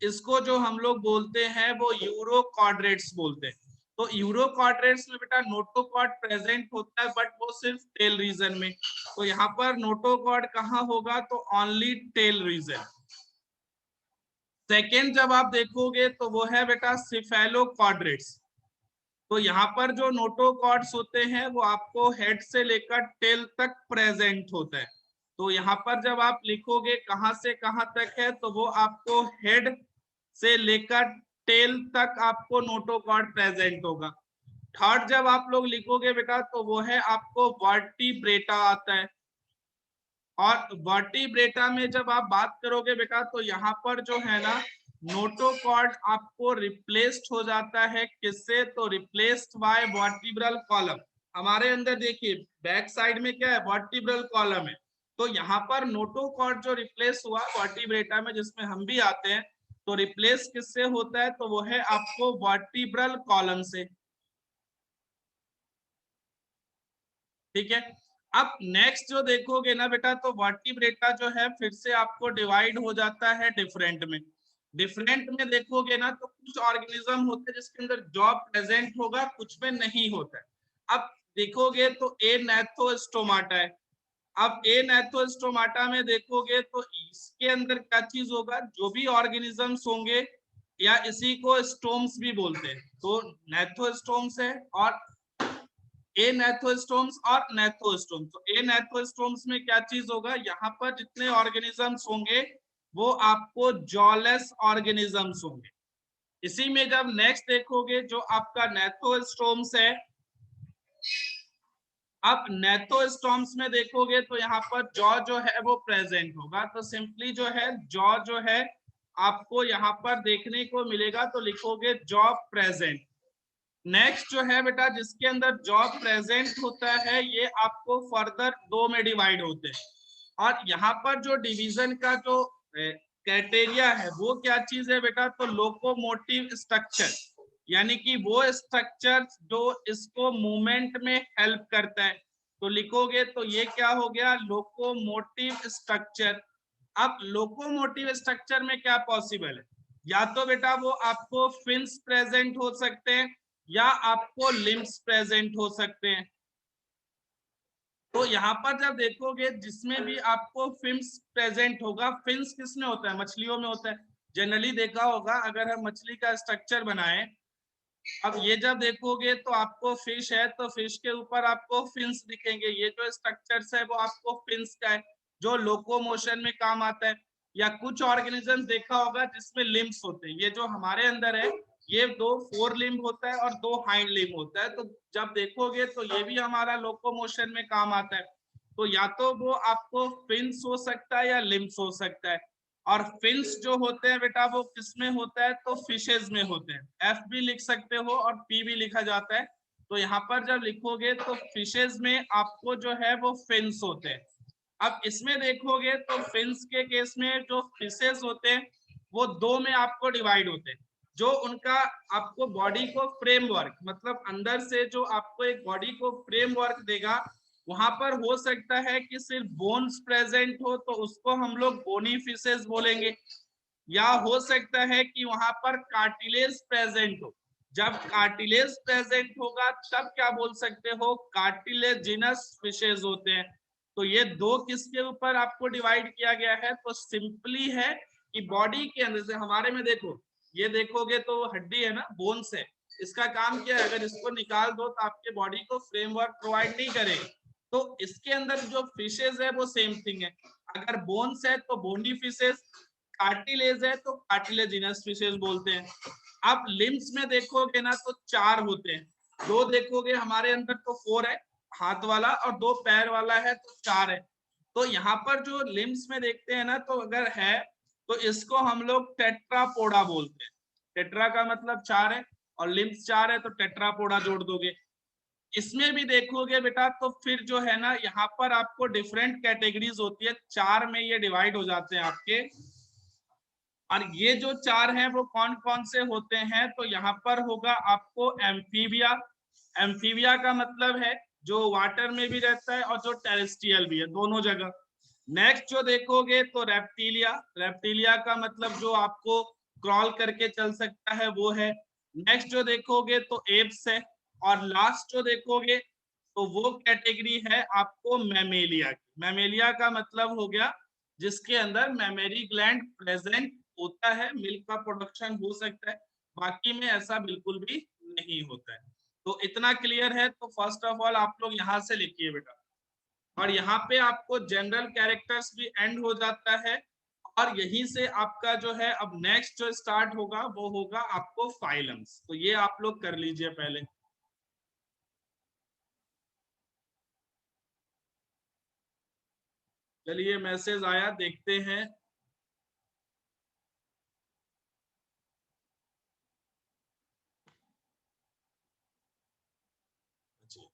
इसको जो हम लोग बोलते हैं वो यूरोकॉर्डेट्स बोलते हैं। तो यूरोकॉर्डेट्स में बेटा नोटोकॉर्ड प्रेजेंट होता है बट वो सिर्फ टेल रीजन में। तो यहाँ पर नोटोकॉर्ड कहाँ होगा, तो ओनली टेल रीजन। सेकेंड जब आप देखोगे तो वो है बेटा सिफेलोकॉर्डेट्स। तो यहाँ पर जो नोटोकॉर्ड्स होते हैं वो आपको हेड से लेकर टेल तक प्रेजेंट होता है। तो यहाँ पर जब आप लिखोगे कहाँ से कहाँ तक है, तो वो आपको हेड से लेकर टेल तक आपको नोटोकॉर्ड प्रेजेंट होगा। थर्ड जब आप लोग लिखोगे बेटा तो वो है आपको वर्टिब्रेटा आता है। और वर्टिब्रेटा में जब आप बात करोगे बेटा तो यहाँ पर जो है ना नोटोकॉर्ड आपको रिप्लेस्ड हो जाता है किससे, तो रिप्लेस्ड बाय वर्टिब्रल कॉलम। हमारे अंदर देखिए बैक साइड में क्या है, वर्टिब्रल कॉलम है। तो यहाँ पर नोटोकॉर्ड जो रिप्लेस हुआ वर्टिब्रेटा में जिसमें हम भी आते हैं, तो रिप्लेस किससे होता है, तो वो है आपको वर्टिब्रल कॉलम से। ठीक है। अब नेक्स्ट जो देखोगे ना बेटा तो वर्टिब्रेटा जो है फिर से आपको डिवाइड हो जाता है डिफरेंट में। डिफरेंट में देखोगे ना तो कुछ ऑर्गेनिज्म होते हैं जिसके अंदर जॉ प्रेजेंट होगा, कुछ में नहीं होता है। अब देखोगे तो ए नेथोस्टोमाटा है। अब ए नेथोस्टोमाटा में देखोगे तो इसके अंदर क्या चीज होगा, जो भी ऑर्गेनिजम्स होंगे या इसी को स्टोम्स भी बोलते हैं, तो नेथोस्टोम्स है और ए नेथोस्टोम्स और नेथोस्टोम्स। तो ए नेथोस्टोम्स में क्या चीज होगा, यहाँ पर जितने ऑर्गेनिजम्स होंगे वो आपको जॉलेस ऑर्गेनिजम्स होंगे। इसी में जब नेक्स्ट देखोगे जो आपका नेथोस्टोम्स है, अब नेथोस्टोम्स में देखोगे तो यहाँ पर जॉ जो है वो प्रेजेंट होगा। तो सिंपली जो है जॉ जो है आपको यहाँ पर देखने को मिलेगा, तो लिखोगे जॉ प्रेजेंट। नेक्स्ट जो है बेटा जिसके अंदर जॉब प्रेजेंट होता है ये आपको फर्दर दो में डिवाइड होते हैं। और यहाँ पर जो डिवीजन का जो क्राइटेरिया है वो क्या चीज है बेटा, तो लोकोमोटिव स्ट्रक्चर, यानी कि वो स्ट्रक्चर जो इसको मूवमेंट में हेल्प करता है। तो लिखोगे तो ये क्या हो गया, लोकोमोटिव स्ट्रक्चर। अब लोकोमोटिव स्ट्रक्चर में क्या पॉसिबल है, या तो बेटा वो आपको फिन्स प्रेजेंट हो सकते हैं या आपको लिम्स प्रेजेंट हो सकते हैं। तो यहाँ पर जब देखोगे जिसमें भी आपको फिन्स प्रेजेंट होगा, फिन्स किसमें होता है? मछलियों में होता है। जनरली देखा होगा अगर हम मछली का स्ट्रक्चर बनाएं, अब ये जब देखोगे तो आपको फिश है तो फिश के ऊपर आपको फिन्स दिखेंगे। ये जो स्ट्रक्चर्स है वो आपको फिन्स का है जो लोकोमोशन में काम आता है। या कुछ ऑर्गेनिज्म देखा होगा जिसमें लिम्स होते हैं। ये जो हमारे अंदर है ये दो फोर लिम्ब होता है और दो हाइंड लिम्ब होता है। तो जब देखोगे तो ये भी हमारा लोकोमोशन में काम आता है। तो या तो वो आपको फिन्स हो सकता है या लिम्स हो सकता है। और फिन्स जो होते हैं बेटा वो किसमें होता है? तो फिशेज में होते हैं। एफ भी लिख सकते हो और पी भी लिखा जाता है। तो यहाँ पर जब लिखोगे तो फिशेज में आपको जो है वो फिन्स होते हैं। अब इसमें देखोगे तो फिन्स के केस में जो फिशेज होते हैं वो दो में आपको डिवाइड होते हैं। जो उनका आपको बॉडी को फ्रेमवर्क, मतलब अंदर से जो आपको एक बॉडी को फ्रेमवर्क देगा, वहां पर हो सकता है कि सिर्फ बोन्स प्रेजेंट हो तो उसको हम लोग बोनी फिशेस बोलेंगे। या हो सकता है कि वहां पर कार्टिलेज प्रेजेंट हो। जब कार्टिलेज प्रेजेंट होगा तब क्या बोल सकते हो? कार्टिलेजिनस फिशेज होते हैं। तो ये दो किसके ऊपर आपको डिवाइड किया गया है? तो सिंपली है कि बॉडी के अंदर से हमारे में देखो, ये देखोगे तो हड्डी है ना, बोन्स है। इसका काम क्या है? अगर इसको निकाल दो तो आपके बॉडी को फ्रेमवर्क प्रोवाइड नहीं करेगी। तो इसके अंदर जो फिशेज है वो सेम थिंग है। अगर बोन्स है तो बोनी फिशेज, कार्टिलेज है तो कार्टिलेजिनस फिशेज बोलते हैं। अब लिम्स में देखोगे ना तो चार होते हैं। दो देखोगे हमारे अंदर तो फोर है, हाथ वाला, और दो पैर वाला है तो चार है। तो यहाँ पर जो लिम्स में देखते हैं ना तो अगर है तो इसको हम लोग टेट्रापोडा बोलते हैं। टेट्रा का मतलब चार है और लिम्स चार है तो टेट्रापोडा जोड़ दोगे। इसमें भी देखोगे बेटा तो फिर जो है ना यहाँ पर आपको डिफरेंट कैटेगरीज होती है। चार में ये डिवाइड हो जाते हैं आपके। और ये जो चार हैं वो कौन कौन से होते हैं? तो यहाँ पर होगा आपको एम्फीबिया। एम्फीबिया का मतलब है जो वाटर में भी रहता है और जो टेरेस्ट्रियल भी है, दोनों जगह। नेक्स्ट जो देखोगे तो रेप्टिलिया। रेप्टिलिया का मतलब जो आपको क्रॉल करके चल सकता है वो है। नेक्स्ट जो देखोगे तो एप्स है। और लास्ट जो देखोगे तो वो कैटेगरी है आपको मैमेलिया की। मैमेलिया का मतलब हो गया जिसके अंदर मेमोरी ग्लैंड प्रेजेंट होता है, मिल्क का प्रोडक्शन हो सकता है। बाकी में ऐसा बिल्कुल भी नहीं होता है। तो इतना क्लियर है। तो फर्स्ट ऑफ ऑल आप लोग यहाँ से लिखिए बेटा। और यहाँ पे आपको जनरल कैरेक्टर्स भी एंड हो जाता है। और यहीं से आपका जो है अब नेक्स्ट जो स्टार्ट होगा वो होगा आपको फाइलम्स। तो ये आप लोग कर लीजिए पहले। चलिए मैसेज आया, देखते हैं। जी।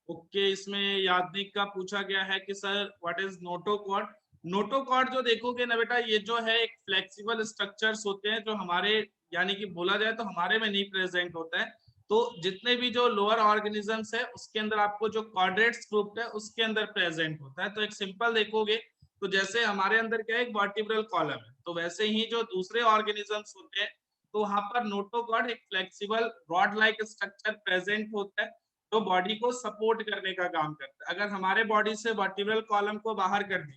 ओके, इसमें यादनिक का पूछा गया है कि sir what is notochord. Notochord जो देखोगे ना बेटा ये जो है एक फ्लेक्सिबल स्ट्रक्चर्स होते हैं जो हमारे, यानी कि बोला जाए तो हमारे में नहीं प्रेजेंट होता है। तो जितने भी जो लोअर ऑर्गेनिजम्स है उसके अंदर आपको जो कॉर्डेट्स ग्रुप है उसके अंदर प्रेजेंट होता है। तो एक सिंपल देखोगे तो जैसे हमारे अंदर क्या है एक वर्टिब्रल कॉलम है, तो वैसे ही जो दूसरे ऑर्गेनिजम्स होते हैं तो वहां पर नोटोकॉर्ड एक flexible rod like structure present होता है जो बॉडी को सपोर्ट करने का काम करता है। अगर हमारे बॉडी से वर्टिब्रल कॉलम को बाहर कर दी,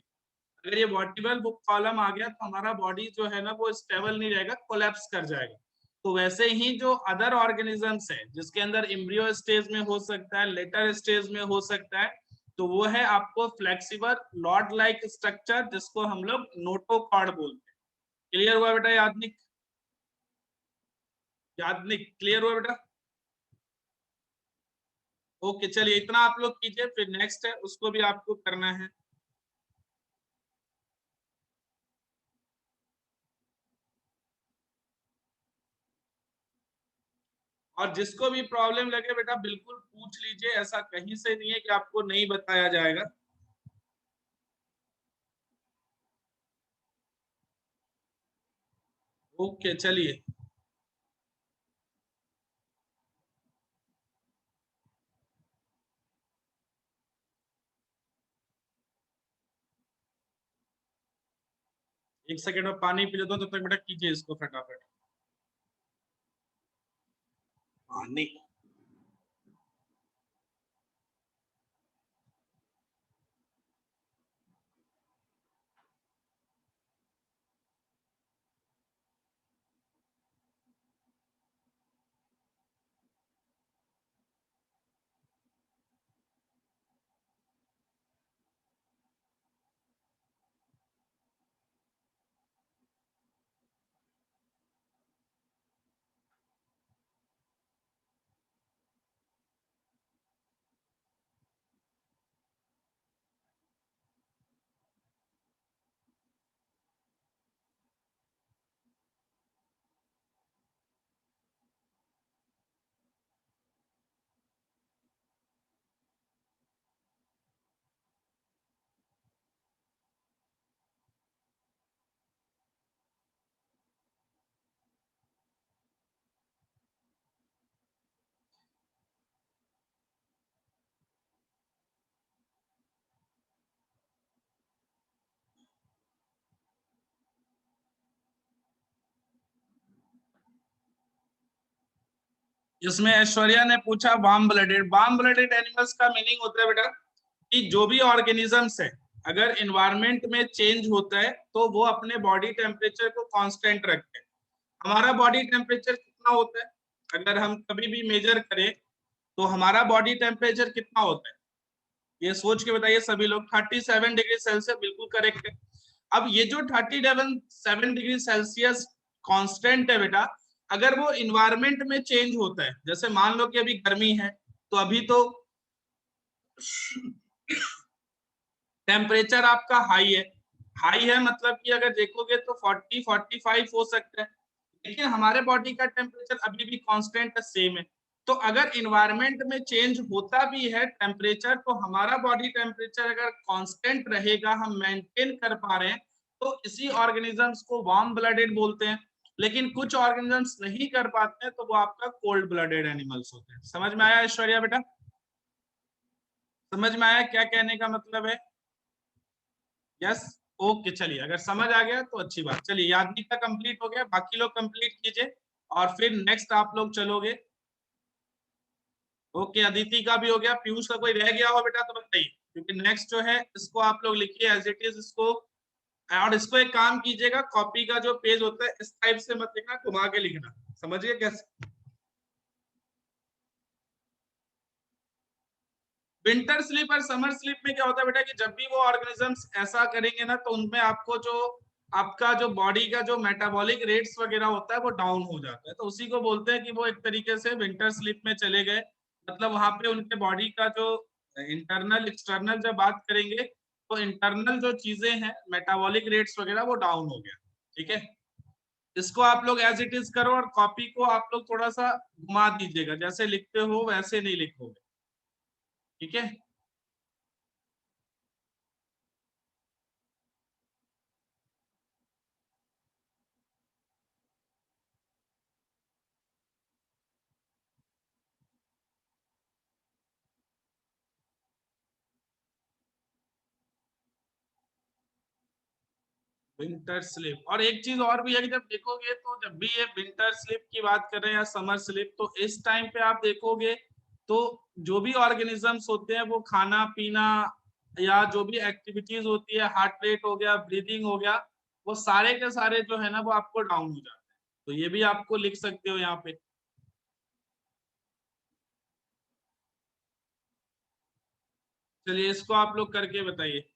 अगर ये वर्टिब्रल कॉलम आ गया तो हमारा बॉडी जो है ना वो स्टेबल नहीं रहेगा, कोलैप्स कर जाएगा। तो वैसे ही जो अदर ऑर्गेनिजम्स है जिसके अंदर एम्ब्रियो स्टेज में हो सकता है, लेटर स्टेज में हो सकता है, तो वो है आपको फ्लेक्सिबल रॉड लाइक स्ट्रक्चर जिसको हम लोग नोटोकॉर्ड बोलते हैं। क्लियर हुआ बेटा यादनिक? यादनिक क्लियर हुआ बेटा? ओके चलिए इतना आप लोग कीजिए, फिर नेक्स्ट है उसको भी आपको करना है। और जिसको भी प्रॉब्लम लगे बेटा बिल्कुल पूछ लीजिए, ऐसा कहीं से नहीं है कि आपको नहीं बताया जाएगा। ओके चलिए। एक सेकेंड में पानी पी लेता हूँ, तब तक बेटा कीजिए इसको फटाफट। पानी। इसमें ऐश्वर्या ने पूछा वार्म ब्लडेड एनिमल्स का मीनिंग होता है बेटा कि जो भी ऑर्गेनिजम्स है, अगर इन्वायरमेंट में चेंज होता है तो वो अपने बॉडी टेम्परेचर को कांस्टेंट रखते हैं। हमारा बॉडी टेम्परेचर कितना होता है, अगर हम कभी भी मेजर करें तो हमारा बॉडी टेम्परेचर कितना होता है, ये सोच के बताइए सभी लोग। 37 डिग्री सेल्सियस, बिल्कुल करेक्ट है। अब ये जो 37 डिग्री सेल्सियस कांस्टेंट है बेटा, अगर वो इन्वायरमेंट में चेंज होता है, जैसे मान लो कि अभी गर्मी है, तो अभी तो टेम्परेचर आपका हाई है। हाई है मतलब कि अगर देखोगे तो 40-45 हो सकता है, लेकिन हमारे बॉडी का टेम्परेचर अभी भी कांस्टेंट सेम है। तो अगर इन्वायरमेंट में चेंज होता भी है टेम्परेचर, तो हमारा बॉडी टेम्परेचर अगर कांस्टेंट रहेगा, हम मेंटेन कर पा रहे हैं, तो इसी ऑर्गेनिजम्स को वार्म ब्लडेड बोलते हैं। लेकिन कुछ ऑर्गेनिजम्स नहीं कर पाते हैं, तो वो आपका कोल्ड ब्लडेड एनिमल्स होते हैं। समझ में आया ऐश्वर्या बेटा? समझ में आया क्या कहने का मतलब है? यस। ओके, चलिए, अगर समझ आ गया तो अच्छी बात। चलिए, यादवी का कंप्लीट हो गया, बाकी लोग कंप्लीट कीजिए और फिर नेक्स्ट आप लोग चलोगे। ओके, अदिति का भी हो गया। पीयूष का कोई रह गया हो बेटा तो बताइए, क्योंकि नेक्स्ट जो है इसको आप लोग लिखिए एज इट इज इसको। और इसको एक काम कीजिएगा, कॉपी का जो पेज होता है इस टाइप से मत लिखना, घुमा के लिखना। समझिए कैसे? विंटर स्लीप और समर स्लीप में क्या होता है बेटा कि जब भी वो ऑर्गेनिजम्स ऐसा करेंगे ना, तो उनमें आपको जो आपका जो बॉडी का जो मेटाबॉलिक रेट्स वगैरह होता है वो डाउन हो जाता है, तो उसी को बोलते हैं कि वो एक तरीके से विंटर स्लीप में चले गए। मतलब वहां पे उनके बॉडी का जो इंटरनल एक्सटर्नल जब बात करेंगे, तो इंटरनल जो चीजें हैं मेटाबॉलिक रेट्स वगैरह वो डाउन हो गया। ठीक है, इसको आप लोग एज इट इज करो और कॉपी को आप लोग थोड़ा सा घुमा दीजिएगा, जैसे लिखते हो वैसे नहीं लिखोगे। ठीक है। विंटर स्लिप, और एक चीज और भी है कि जब देखोगे तो जब भी ये विंटर स्लिप की बात कर रहे हैं या समर स्लिप, तो इस टाइम पे आप देखोगे तो जो भी ऑर्गेनिजम्स होते हैं वो खाना पीना या जो भी एक्टिविटीज होती है, हार्ट रेट हो गया, ब्रीदिंग हो गया, वो सारे के सारे जो है ना वो आपको डाउन हो जाते हैं। तो ये भी आपको लिख सकते हो यहाँ पे। चलिए, इसको आप लोग करके बताइए।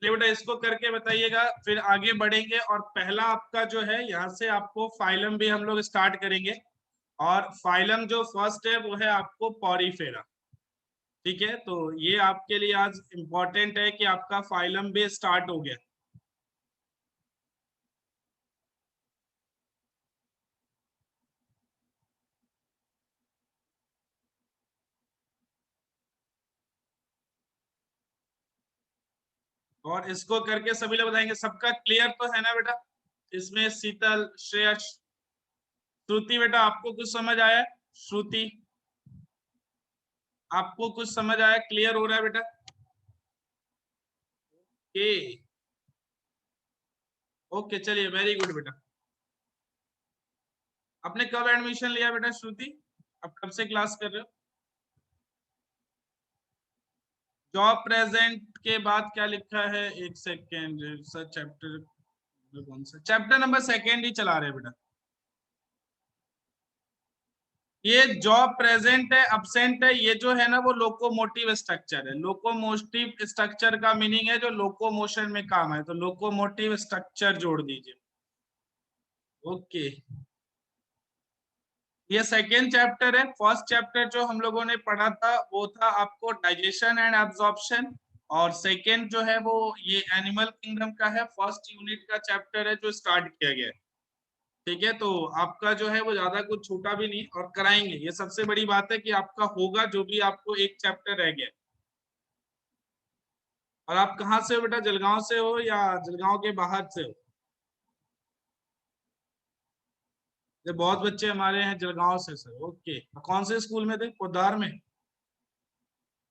चलिए बेटा इसको करके बताइएगा, फिर आगे बढ़ेंगे। और पहला आपका जो है, यहाँ से आपको फाइलम भी हम लोग स्टार्ट करेंगे। और फाइलम जो फर्स्ट है वो है आपको पॉरीफेरा। ठीक है, तो ये आपके लिए आज इम्पोर्टेंट है कि आपका फाइलम भी स्टार्ट हो गया। और इसको करके सभी लोग बताएंगे। सबका क्लियर तो है ना बेटा? इसमें शीतल, श्रेयस, श्रुति, बेटा आपको कुछ समझ आया? श्रुति, आपको कुछ समझ आया? क्लियर हो रहा है बेटा? ए, ओके, चलिए, वेरी गुड बेटा। आपने कब एडमिशन लिया बेटा श्रुति? आप कब से क्लास कर रहे हो? जॉब प्रेजेंट के बाद क्या लिखा है? एक सेकेंड सर, चैप्टर कौन सा? चैप्टर नंबर सेकेंड ही चला रहे बेटा। ये जॉब प्रेजेंट है, अब्सेंट है, ये जो है ना वो लोकोमोटिव स्ट्रक्चर है। लोकोमोटिव स्ट्रक्चर का मीनिंग है जो लोकोमोशन में काम है, तो लोकोमोटिव स्ट्रक्चर जोड़ दीजिए। ओके, ये सेकेंड चैप्टर है। फर्स्ट चैप्टर जो हम लोगों ने पढ़ा था वो था आपको डाइजेशन एंड एब्जॉर्प्शन। और सेकेंड जो है वो ये एनिमल किंगडम का है, फर्स्ट यूनिट का चैप्टर है जो स्टार्ट किया गया है। ठीक है, तो आपका जो है वो ज्यादा कुछ छूटा भी नहीं, और कराएंगे। ये सबसे बड़ी बात है कि आपका होगा जो भी आपको एक चैप्टर रह गया। और आप कहाँ से हो बेटा? जलगांव से हो या जलगांव के बाहर से हो? ये बहुत बच्चे हमारे हैं जलगांव से सर। ओके, कौन से स्कूल में थे? पोद्दार में?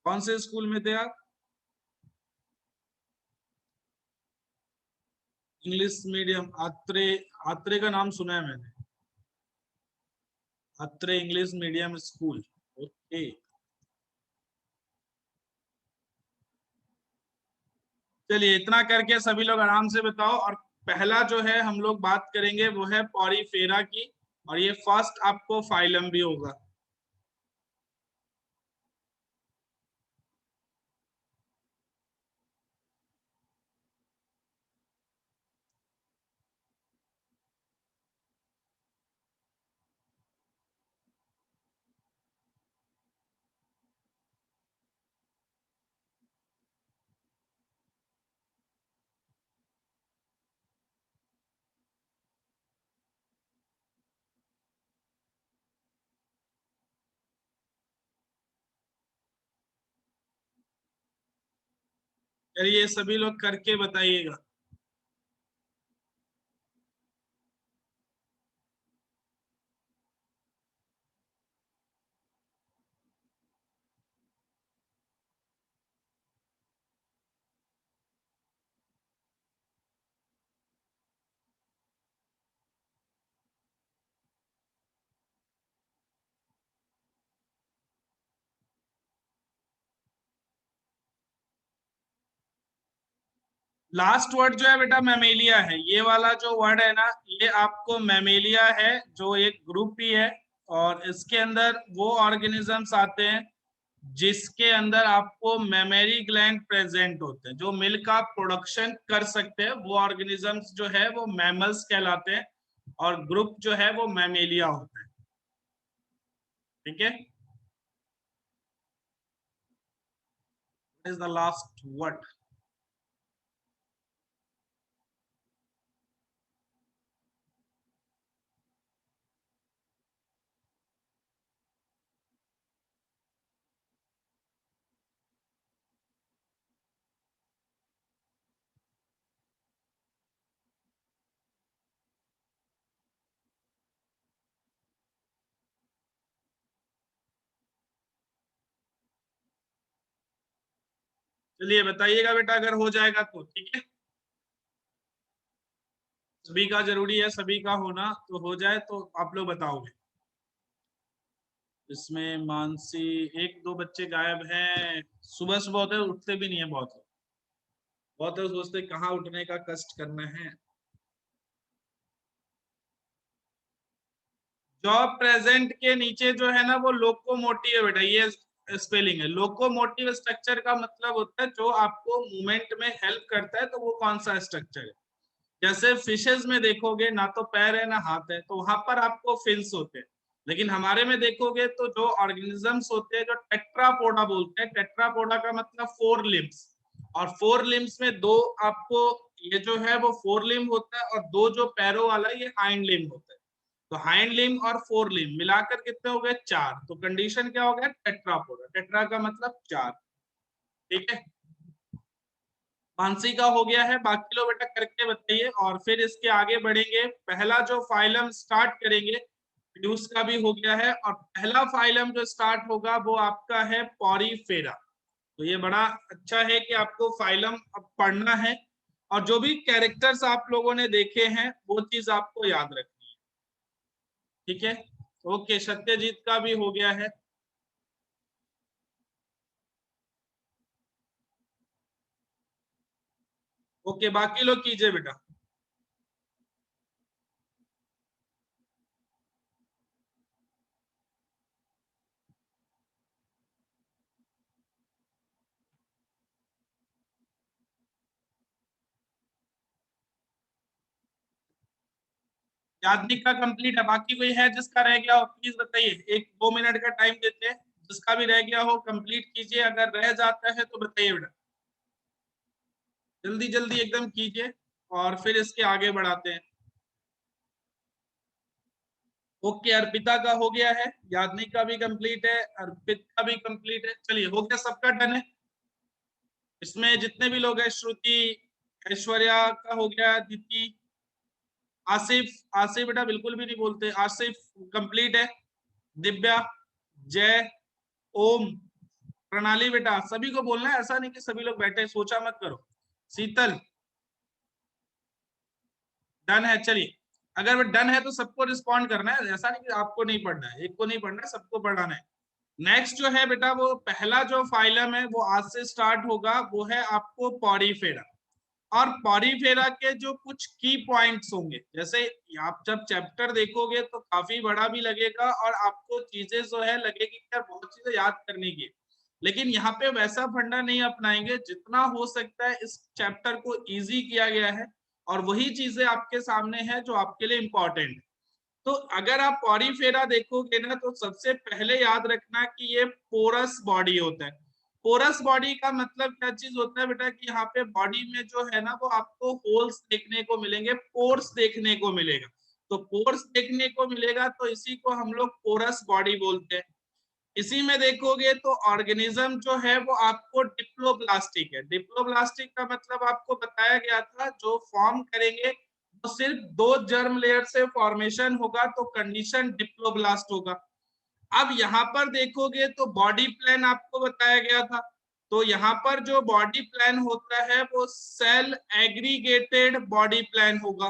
कौन से स्कूल में थे आप? English medium, Atre? आत्रे का नाम सुना है मैंने, Atre English medium school. Okay, चलिए इतना करके सभी लोग आराम से बताओ। और पहला जो है हम लोग बात करेंगे वो है पॉरीफेरा की, और ये फर्स्ट आपको फाइलम भी होगा। चलिए सभी लोग करके बताइएगा। लास्ट वर्ड जो है बेटा मैमेलिया है। ये वाला जो वर्ड है ना, ये आपको मैमेलिया है, जो एक ग्रुप ही है। और इसके अंदर वो ऑर्गेनिजम्स आते हैं जिसके अंदर आपको मेमोरी ग्लैंड प्रेजेंट होते हैं, जो मिल्क का प्रोडक्शन कर सकते हैं। वो ऑर्गेनिजम्स जो है वो मैमल्स कहलाते हैं, और ग्रुप जो है वो मैमेलिया होता है। ठीक है, इज द लास्ट वर्ड। चलिए बताइएगा बेटा अगर हो जाएगा तो। ठीक है, सभी का जरूरी है, सभी का होना, तो हो जाए तो आप लोग बताओगे। इसमें मानसी, एक दो बच्चे गायब हैं। सुबह सुबह होते हैं, उठते भी नहीं है बहुत। बहुत लोग सोचते कहाँ उठने का कष्ट करना है। जॉब प्रेजेंट के नीचे जो है ना वो लोकोमोटिव है बेटा। ये स्पेलिंग है। लोकोमोटिव स्ट्रक्चर का मतलब होता है जो आपको मूवमेंट में हेल्प करता है, तो वो कौन सा स्ट्रक्चर है। जैसे फिशेज में देखोगे ना तो पैर है ना हाथ है, तो वहां पर आपको फिन्स होते हैं। लेकिन हमारे में देखोगे तो जो ऑर्गेनिजम्स होते हैं जो टेट्रापोडा बोलते हैं, टेट्रापोडा का मतलब 4 लिम्स, और 4 लिम्स में 2 आपको ये जो है वो 4 लिम्ब होता है, और 2 जो पैरों वाला ये हाइंड लिम्ब होता है। तो हाइंड लिम्ब और 4 लिम्ब मिलाकर कितने हो गए 4, तो कंडीशन क्या हो गया टेट्रापोडा, टेट्रा का मतलब 4। ठीक है, मानसी का हो गया है, बाकी लोग बेटा करके बताइए और फिर इसके आगे बढ़ेंगे। पहला जो फाइलम स्टार्ट करेंगे प्यूस का भी हो गया है, और पहला फाइलम जो स्टार्ट होगा वो आपका है पॉरीफेरा। तो ये बड़ा अच्छा है कि आपको फाइलम अब पढ़ना है, और जो भी कैरेक्टर्स आप लोगों ने देखे हैं वो चीज आपको याद रखनी है। ठीक है, ओके, सत्यजीत का भी हो गया है। ओके, बाकी लोग कीजिए बेटा। यादनिक का कंप्लीट है, बाकी कोई है जिसका रह गया हो प्लीज बताइए, 1-2 मिनट का टाइम देते हैं, जिसका भी रह गया हो कंप्लीट कीजिए, अगर रह जाता है तो बताइए बेटा, जल्दी जल्दी एकदम कीजिए और फिर इसके आगे बढ़ाते हैं। ओके, अर्पिता का हो गया है, यादनिक का भी कंप्लीट है, अर्पित का भी कंप्लीट है, चलिए हो गया, सबका डन है। इसमें जितने भी लोग हैं, श्रुति, ऐश्वर्या का हो गया, दीप्ति, आसिफ, आसिफ बेटा बिल्कुल भी नहीं बोलते, आसिफ कंप्लीट है, दिव्या, जय, ओम, प्रणाली बेटा सभी को बोलना है, ऐसा नहीं कि सभी लोग बैठे सोचा मत करो, शीतल डन है। चलिए, अगर वो डन है तो सबको रिस्पॉन्ड करना है, ऐसा नहीं कि आपको नहीं पढ़ना है, एक को नहीं पढ़ना है, सबको पढ़ाना है। नेक्स्ट जो है बेटा वो पहला जो फाइलम है वो आज से स्टार्ट होगा, वो है आपको पॉरीफेरा। और पॉरीफेरा के जो कुछ की पॉइंट्स होंगे, जैसे आप जब चैप्टर देखोगे तो काफी बड़ा भी लगेगा और आपको चीजें जो है लगेगी कि यार बहुत चीजें याद करने की, लेकिन यहाँ पे वैसा फंडा नहीं अपनाएंगे, जितना हो सकता है इस चैप्टर को इजी किया गया है, और वही चीजें आपके सामने है जो आपके लिए इंपॉर्टेंट है। तो अगर आप पॉरीफेरा देखोगे ना तो सबसे पहले याद रखना कि ये पोरस बॉडी होता है। पोरस बॉडी का मतलब क्या चीज होता है बेटा, कि यहाँ पे बॉडी में जो है ना वो आपको होल्स देखने को मिलेंगे, पोर्स देखने को मिलेगा। तो पोर्स देखने को मिलेगा तो इसी को हम लोग पोरस बॉडी बोलते हैं। इसी में देखोगे तो ऑर्गेनिज्म जो है वो आपको डिप्लोब्लास्टिक है। डिप्लोब्लास्टिक का मतलब आपको बताया गया था, जो फॉर्म करेंगे तो सिर्फ 2 जर्म लेयर से फॉर्मेशन होगा, तो कंडीशन डिप्लोब्लास्ट होगा। अब यहाँ पर देखोगे तो बॉडी प्लान आपको बताया गया था, तो यहाँ पर जो बॉडी प्लान होता है वो सेल एग्रीगेटेड बॉडी प्लान होगा।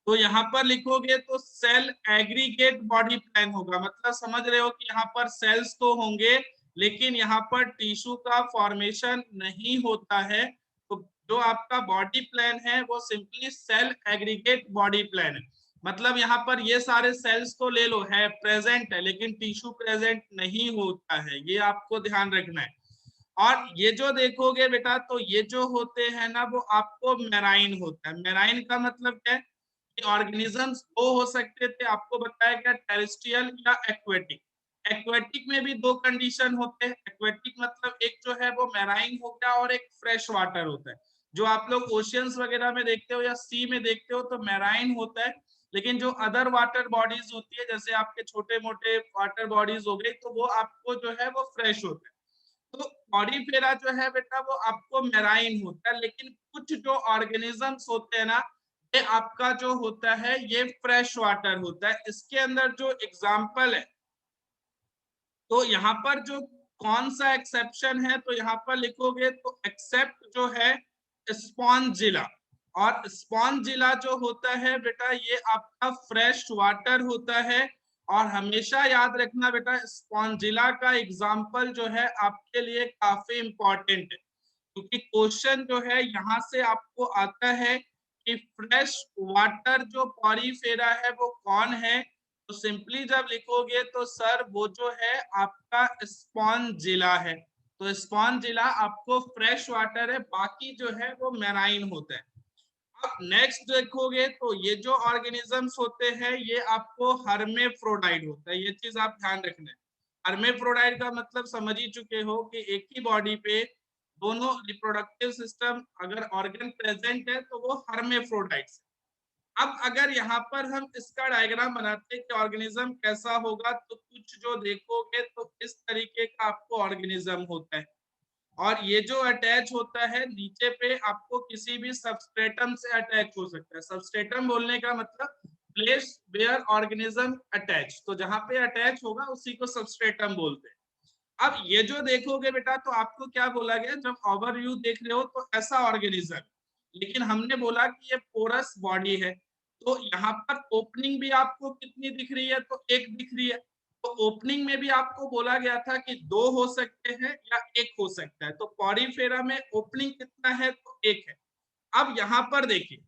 तो यहाँ पर लिखोगे तो सेल एग्रीगेट बॉडी प्लान होगा, मतलब समझ रहे हो कि यहाँ पर सेल्स तो होंगे लेकिन यहाँ पर टिश्यू का फॉर्मेशन नहीं होता है। तो जो आपका बॉडी प्लान है वो simply cell aggregate body plan है, मतलब यहाँ पर ये सारे सेल्स तो ले लो है प्रेजेंट है लेकिन टिश्यू प्रेजेंट नहीं होता है, ये आपको ध्यान रखना है। और ये जो देखोगे बेटा तो ये जो होते हैं ना वो आपको मेराइन होता है। मेराइन का मतलब क्या है, ऑर्गेनिजम्स दो हो सकते थे, आपको बताया गया टेरेस्ट्रियल या एक्वेटिक। एक्वेटिक में भी 2 कंडीशन होते हैं, एक्वेटिक मतलब एक जो है वो मैराइन हो गया और एक फ्रेश वाटर होता है। जो आप लोग ओशियंस वगैरह में देखते हो या सी में देखते हो तो मैराइन होता है, लेकिन जो अदर वाटर बॉडीज होती है जैसे आपके छोटे मोटे वाटर बॉडीज हो गई तो वो आपको जो है वो फ्रेश होता है। तो पॉरीफेरा जो है बेटा वो आपको मेराइन होता है, लेकिन कुछ जो ऑर्गेनिजम्स होते हैं ना ये आपका जो होता है ये फ्रेश वाटर होता है। इसके अंदर जो एग्जाम्पल है, तो यहाँ पर जो कौन सा एक्सेप्शन है, तो यहाँ पर लिखोगे तो एक्सेप्ट जो है स्पॉन्जिला। और स्पॉन्जिला जो होता है बेटा ये आपका फ्रेश वाटर होता है। और हमेशा याद रखना बेटा स्पॉन्जिला का एग्जाम्पल जो है आपके लिए काफी इंपॉर्टेंट है, क्योंकि क्वेश्चन जो है यहाँ से आपको आता है कि फ्रेश वाटर जो पॉरीफेरा है वो कौन है, तो सिंपली जब लिखोगे तो सर वो जो है आपका स्पॉन्जिला है। तो स्पॉन्जिला आपको फ्रेश वाटर है, बाकी जो है वो मैराइन होता है। अब नेक्स्ट देखोगे तो ये जो ऑर्गेनिजम्स होते हैं ये आपको हर्मेफ्रोडाइट होता है, ये चीज आप ध्यान रखना है। हर्मेफ्रोडाइट का मतलब समझ ही चुके हो कि एक ही बॉडी पे दोनों रिप्रोडक्टिव सिस्टम अगर ऑर्गन प्रेजेंट है तो वो हर्मेफ्रोडाइट्स। अब अगर यहाँ पर हम इसका डायग्राम बनाते हैं कि ऑर्गेनिज्म कैसा होगा, तो कुछ जो देखोगे तो इस तरीके का आपको ऑर्गेनिज्म होता है। और ये जो अटैच होता है नीचे पे आपको किसी भी सबस्ट्रेटम से अटैच हो सकता है। सबस्ट्रेटम बोलने का मतलब प्लेस वेयर ऑर्गेनिज्म अटैच, तो जहां पे अटैच होगा उसी को सबस्ट्रेटम बोलते हैं। अब ये जो देखोगे बेटा तो आपको क्या बोला गया, जब ओवरव्यू देख रहे हो तो ऐसा ऑर्गेनिज्म, लेकिन हमने बोला कि ये पोरस बॉडी है। तो यहाँ पर ओपनिंग भी आपको कितनी दिख रही है, तो एक दिख रही है। तो ओपनिंग में भी आपको बोला गया था कि दो हो सकते हैं या एक हो सकता है। तो पॉरीफेरा में ओपनिंग कितना है, तो एक है। अब यहाँ पर देखिए,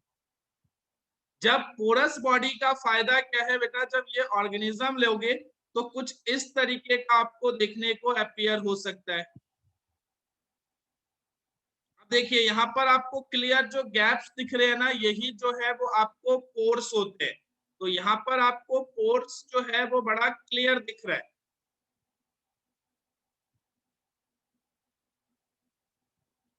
जब पोरस बॉडी का फायदा क्या है बेटा, जब ये ऑर्गेनिज्म लोगे तो कुछ इस तरीके का आपको देखने को अपीयर हो सकता है। अब देखिए यहाँ पर आपको क्लियर जो गैप्स दिख रहे हैं ना, यही जो है वो आपको पोर्स होते हैं। तो यहाँ पर आपको पोर्स जो है वो बड़ा क्लियर दिख रहा है।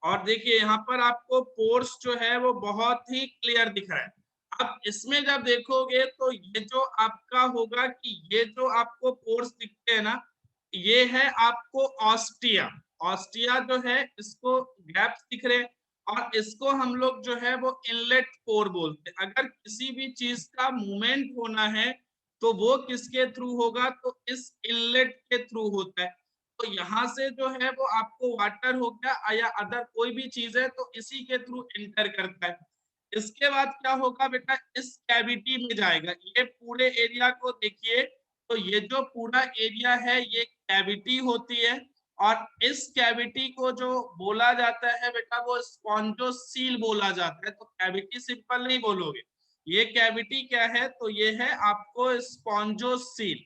और देखिए यहाँ पर आपको पोर्स जो है वो बहुत ही क्लियर दिख रहा है। अब इसमें जब देखोगे तो ये जो आपका होगा कि ये जो आपको पोर्स दिखते हैं ना, ये है आपको ऑस्टिया। ऑस्टिया जो है इसको गैप्स दिख रहे हैं, और इसको हम लोग जो है वो इनलेट पोर बोलते हैं। अगर किसी भी चीज का मूवमेंट होना है तो वो किसके थ्रू होगा, तो इस इनलेट के थ्रू होता है। तो यहाँ से जो है वो आपको वाटर हो गया या अदर कोई भी चीज है तो इसी के थ्रू एंटर करता है। इसके बाद क्या होगा बेटा, इस कैविटी में जाएगा। ये पूरे एरिया को देखिए, तो ये जो पूरा एरिया है ये कैविटी होती है। और इस कैविटी को जो बोला जाता है बेटा वो स्पॉन्जोसील बोला जाता है। तो कैविटी सिंपल नहीं बोलोगे, ये कैविटी क्या है, तो ये है आपको स्पॉन्जोसील।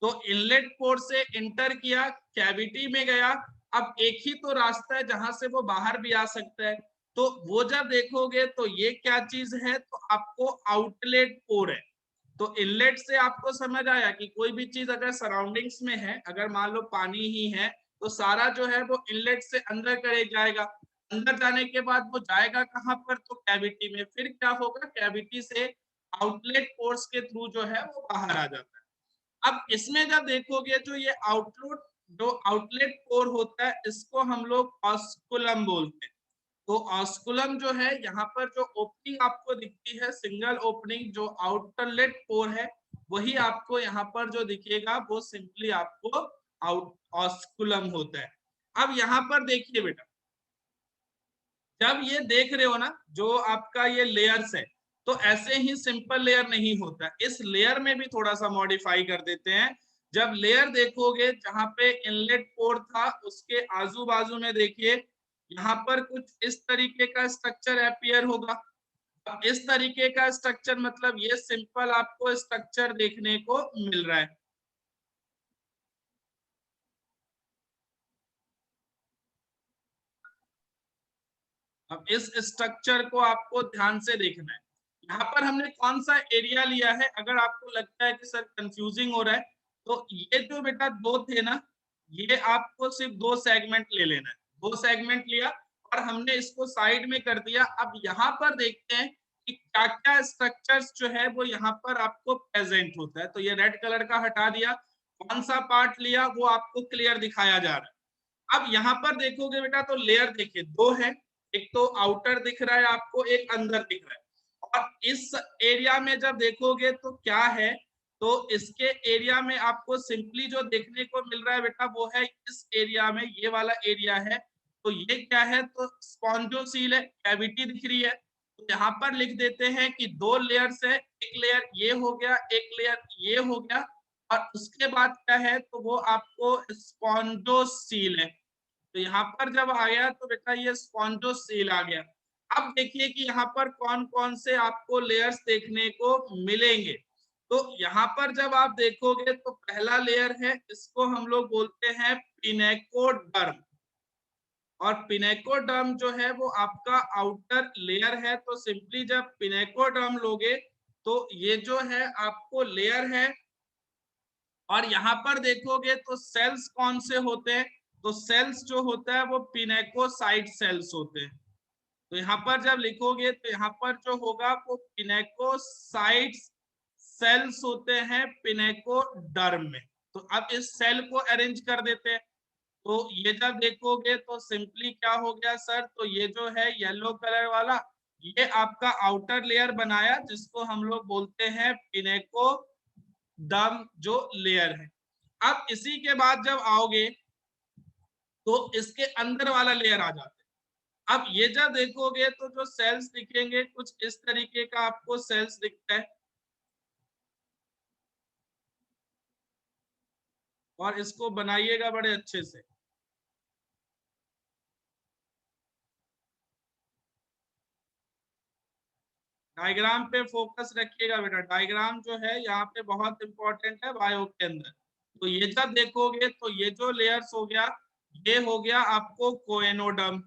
तो इनलेट पोर्ट से इंटर किया, कैविटी में गया। अब एक ही तो रास्ता है जहां से वो बाहर भी आ सकता है। तो वो जब देखोगे तो ये क्या चीज है, तो आपको आउटलेट पोर है। तो इनलेट से आपको समझ आया कि कोई भी चीज अगर सराउंडिंग्स में है, अगर मान लो पानी ही है, तो सारा जो है वो इनलेट से अंदर करे जाएगा। अंदर जाने के बाद वो जाएगा कहाँ पर, तो कैविटी में। फिर क्या होगा, कैविटी से आउटलेट पोर्स के थ्रू जो है वो बाहर आ जाता है। अब इसमें जब देखोगे जो आउटलेट पोर होता है इसको हम लोग ऑस्कुलम बोलते हैं। तो ऑस्कुलम जो है, यहाँ पर जो ओपनिंग आपको दिखती है सिंगल ओपनिंग जो आउटलेट पोर है, वही आपको यहाँ पर जो दिखेगा वो सिंपली आपको आउट ऑस्कुलम होता है। अब यहाँ पर देखिए बेटा, जब ये देख रहे हो ना जो आपका ये लेयर्स है, तो ऐसे ही सिंपल लेयर नहीं होता, इस लेयर में भी थोड़ा सा मॉडिफाई कर देते हैं। जब लेयर देखोगे जहां पे इनलेट पोर्ट था उसके आजू बाजू में देखिए, यहाँ पर कुछ इस तरीके का स्ट्रक्चर अपीयर होगा। अब इस तरीके का स्ट्रक्चर मतलब ये सिंपल आपको स्ट्रक्चर देखने को मिल रहा है। अब इस स्ट्रक्चर को आपको ध्यान से देखना है। यहाँ पर हमने कौन सा एरिया लिया है, अगर आपको लगता है कि सर कंफ्यूजिंग हो रहा है, तो ये जो बेटा दो थे ना, ये आपको सिर्फ दो सेगमेंट ले लेना है। दो सेगमेंट लिया और हमने इसको साइड में कर दिया। अब यहाँ पर देखते हैं कि क्या क्या स्ट्रक्चर्स जो है वो यहाँ पर आपको प्रेजेंट होता है। तो ये रेड कलर का हटा दिया, कौन सा पार्ट लिया वो आपको क्लियर दिखाया जा रहा है। अब यहाँ पर देखोगे बेटा तो लेयर देखिए दो है, एक तो आउटर दिख रहा है आपको, एक अंदर दिख रहा है। और इस एरिया में जब देखोगे तो क्या है, तो इसके एरिया में आपको सिंपली जो देखने को मिल रहा है बेटा वो है इस एरिया में, ये वाला एरिया है। तो ये क्या है, तो स्पॉन्जोसील है, कैविटी दिख रही है। तो यहाँ पर लिख देते हैं कि दो लेयर्स है, एक लेयर ये हो गया, एक लेयर ये हो गया, और उसके बाद क्या है, तो वो आपको स्पॉन्जोसील है। तो यहाँ पर जब आया तो बेटा ये स्पॉन्जोसील आ गया। अब देखिए कि यहाँ पर कौन कौन से आपको लेयर्स देखने को मिलेंगे। तो यहाँ पर जब आप देखोगे तो पहला लेयर है, इसको हम लोग बोलते हैं पिनेकोडर्म, और पिनेकोडर्म जो है वो आपका आउटर लेयर है। तो सिंपली जब पिनेकोडर्म लोगे तो ये जो है आपको लेयर है, और यहाँ पर देखोगे तो सेल्स कौन से होते हैं, तो सेल्स जो होता है वो पिनेकोसाइट सेल्स होते हैं। तो यहाँ पर जब लिखोगे तो यहाँ पर जो होगा वो पिनेकोसाइट सेल्स होते हैं पिनेकोडर्म में। तो अब इस सेल को अरेंज कर देते हैं। तो ये जब देखोगे तो सिंपली क्या हो गया सर, तो ये जो है येलो कलर वाला, ये आपका आउटर लेयर बनाया जिसको हम लोग बोलते हैं पिनेकोडर्म जो लेयर है। अब इसी के बाद जब आओगे तो इसके अंदर वाला लेयर आ जाता है। अब ये जब देखोगे तो जो सेल्स दिखेंगे कुछ इस तरीके का आपको सेल्स दिखता है, और इसको बनाइएगा बड़े अच्छे से। डायग्राम पे फोकस रखिएगा बेटा, डायग्राम जो है यहाँ पे बहुत इंपॉर्टेंट है बायो के अंदर। तो ये जब देखोगे तो ये जो लेयर्स हो गया, ये हो गया आपको कोएनोडर्म।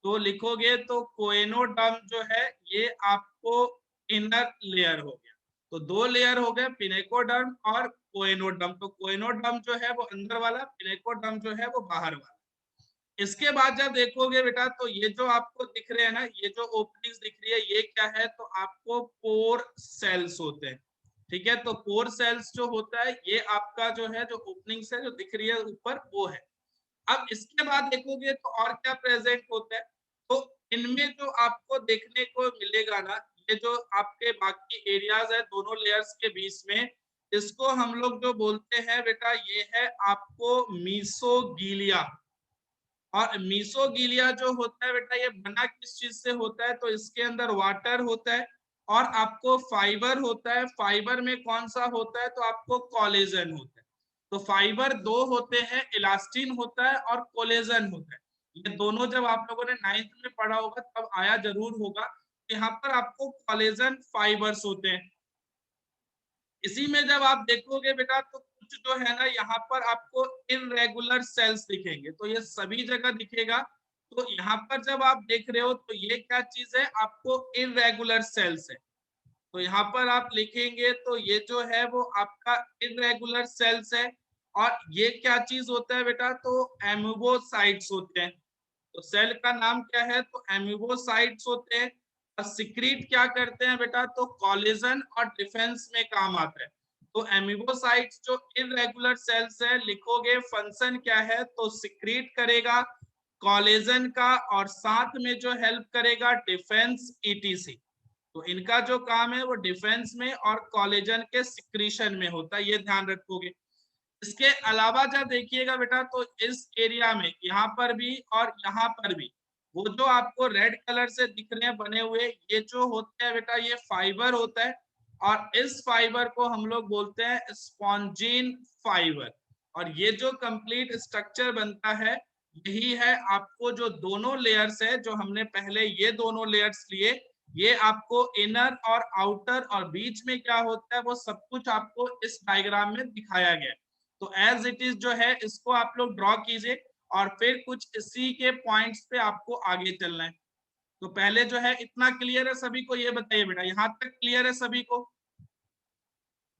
तो लिखोगे तो कोएनोडर्म जो है ये आपको इनर लेयर हो गया। तो दो लेयर हो गए, पिनेकोडर्म और कोएनोडर्म। तो कोएनोडर्म जो है वो अंदर वाला, पिनेकोडर्म जो है वो बाहर वाला। इसके बाद जब देखोगे बेटा तो ये जो आपको दिख रहे हैं ना, ये जो ओपनिंग्स दिख रही है ये क्या है, तो आपको पोर सेल्स होते हैं। ठीक है, तो पोर सेल्स जो होता है ये आपका जो है जो ओपनिंग्स है जो दिख रही है ऊपर वो है। अब इसके बाद देखोगे तो और क्या प्रेजेंट होता है, तो इनमें जो आपको देखने को मिलेगा ना, ये जो आपके बाकी एरियाज है दोनों लेयर्स के बीच में, इसको हम लोग जो बोलते हैं बेटा ये है आपको मीसोगीलिया। और मीसोगीलिया जो होता है बेटा ये बना किस चीज से होता है, तो इसके अंदर वाटर होता है और आपको फाइबर होता है। फाइबर में कौन सा होता है, तो आपको कोलेजन होता है। तो फाइबर दो होते हैं, इलास्टिन होता है और कोलेजन होता है। ये दोनों जब आप लोगों ने 9th में पढ़ा होगा तब आया जरूर होगा। यहाँ पर आपको कोलेजन फाइबर्स होते हैं। इसी में जब आप देखोगे बेटा तो कुछ जो है ना यहाँ पर आपको इनरेगुलर सेल्स दिखेंगे, तो ये सभी जगह दिखेगा। तो यहाँ पर जब आप देख रहे हो तो ये क्या चीज है, आपको इनरेगुलर सेल्स है। तो यहाँ पर आप लिखेंगे तो ये जो है वो आपका इनरेगुलर सेल्स है। और ये क्या चीज होता है बेटा, तो एम्यूबोसाइट्स होते हैं। तो सेल का नाम क्या है, तो एम्यूबोसाइट्स होते हैं। और सिक्रीट क्या करते हैं बेटा, तो कोलेजन और डिफेंस में काम आता है। तो एम्यूबोसाइट्स जो इररेगुलर सेल्स है, लिखोगे फंक्शन क्या है, तो सिक्रीट करेगा कोलेजन का और साथ में जो हेल्प करेगा डिफेंस ईटीसी। तो इनका जो काम है वो डिफेंस में और कोलेजन के सिक्रीशन में होता है, ये ध्यान रखोगे। इसके अलावा जब देखिएगा बेटा तो इस एरिया में यहाँ पर भी और यहाँ पर भी वो जो आपको रेड कलर से दिख रहे हैं बने हुए, ये जो होते हैं बेटा ये फाइबर होता है। और इस फाइबर को हम लोग बोलते हैं स्पॉन्जिन फाइबर। और ये जो कंप्लीट स्ट्रक्चर बनता है यही है आपको जो दोनों लेयर्स है, जो हमने पहले ये दोनों लेयर्स लिए, ये आपको इनर और आउटर, और बीच में क्या होता है वो सब कुछ आपको इस डायग्राम में दिखाया गया है। तो एज इट इज जो है इसको आप लोग ड्रॉ कीजिए, और फिर कुछ इसी के पॉइंट्स पे आपको आगे चलना है। तो पहले जो है इतना क्लियर है सभी को, ये बताइए बेटा यहाँ तक क्लियर है सभी को।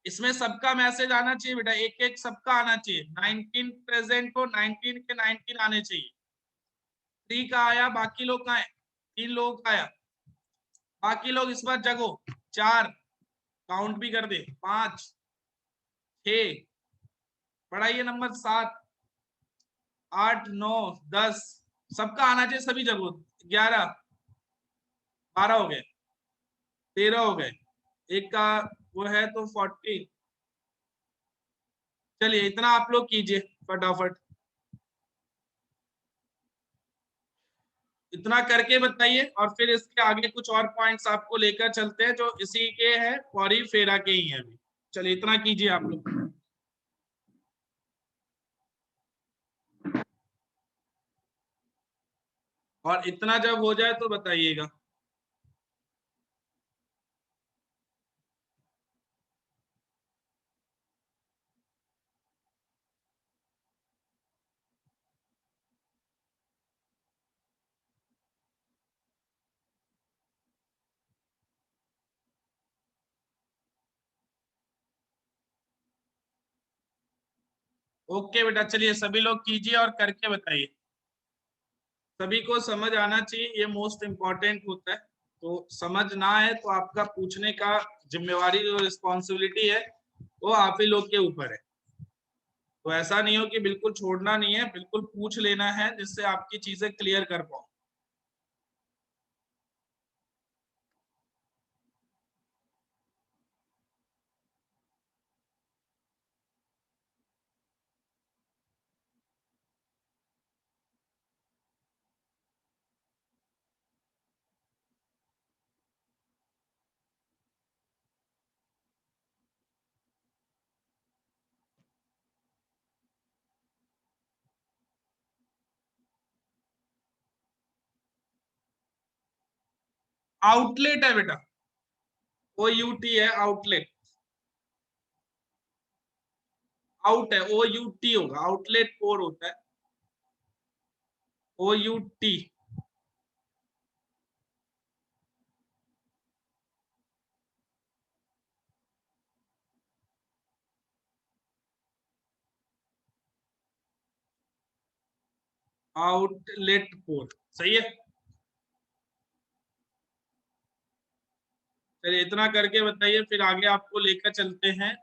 इसमें सबका मैसेज आना चाहिए बेटा, एक एक सबका आना चाहिए। 19 प्रेजेंट हो, 19 के 19 आने चाहिए। 3 का आया, बाकी लोग का है 3 लोगों का आया। बाकी लोग इस बार जगो। 4 काउंट भी कर दे, 5 6 पढ़ाइए, नंबर 7 8 9 10 सबका आना चाहिए सभी जगह। 11 12 हो गए, 13 हो गए, एक का वो है तो 40। चलिए इतना आप लोग कीजिए फटाफट, इतना करके बताइए, और फिर इसके आगे कुछ और पॉइंट्स आपको लेकर चलते हैं जो इसी के हैं, पॉरीफेरा के ही हैं अभी। चलिए इतना कीजिए आप लोग, और इतना जब हो जाए तो बताइएगा। ओके बेटा, चलिए सभी लोग कीजिए और करके बताइए। सभी को समझ आना चाहिए, ये मोस्ट इम्पोर्टेंट होता है। तो समझ ना आए तो आपका पूछने का जिम्मेवारी जो रिस्पॉन्सिबिलिटी है वो आप ही लोग के ऊपर है। तो ऐसा नहीं हो कि बिल्कुल छोड़ना नहीं है, बिल्कुल पूछ लेना है जिससे आपकी चीजें क्लियर कर पाओ। आउटलेट है बेटा, ओ यू टी है, आउटलेट। आउट है, ओ यू टी होगा, आउटलेट पोर होता है, ओ यू टी। आउटलेट पोर, सही है। चलिए इतना करके बताइए, फिर आगे आपको लेकर चलते हैं।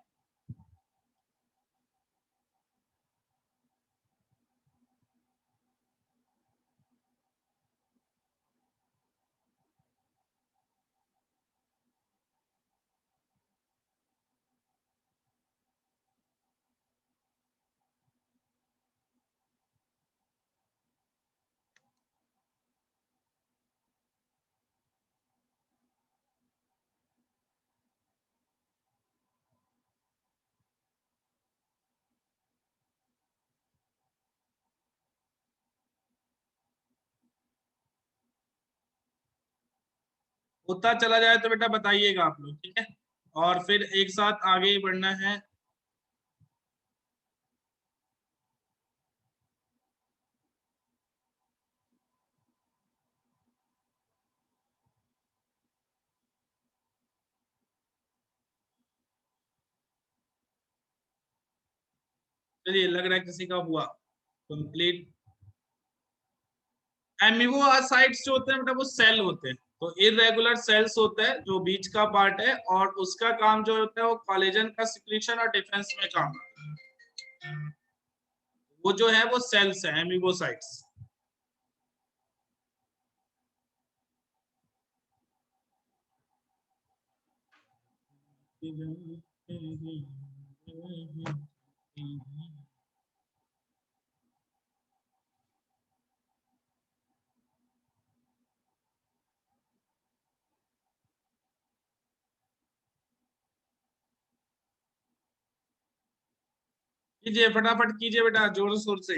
होता चला जाए तो बेटा बताइएगा आप लोग, ठीक है। और फिर एक साथ आगे बढ़ना है। चलिए लग रहा है किसी का हुआ कंप्लीट। एमिबोसाइट्स जो होते हैं बेटा वो सेल होते हैं, तो इरेगुलर सेल्स होते हैं जो बीच का पार्ट है, और उसका काम जो होता है वो कोलेजन का सिक्रीशन और डिफेंस में काम आता है। वो जो है वो सेल्स है, एमिबोसाइट्स। कीजिए फटाफट कीजिए बेटा, जोर शोर से।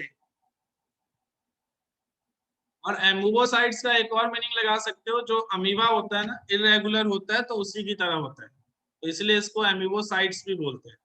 और एम्बुबोसाइट्स का एक और मीनिंग लगा सकते हो, जो अमीबा होता है ना, इरेगुलर होता है तो उसी की तरह होता है, तो इसलिए इसको एम्बुबोसाइट्स भी बोलते हैं।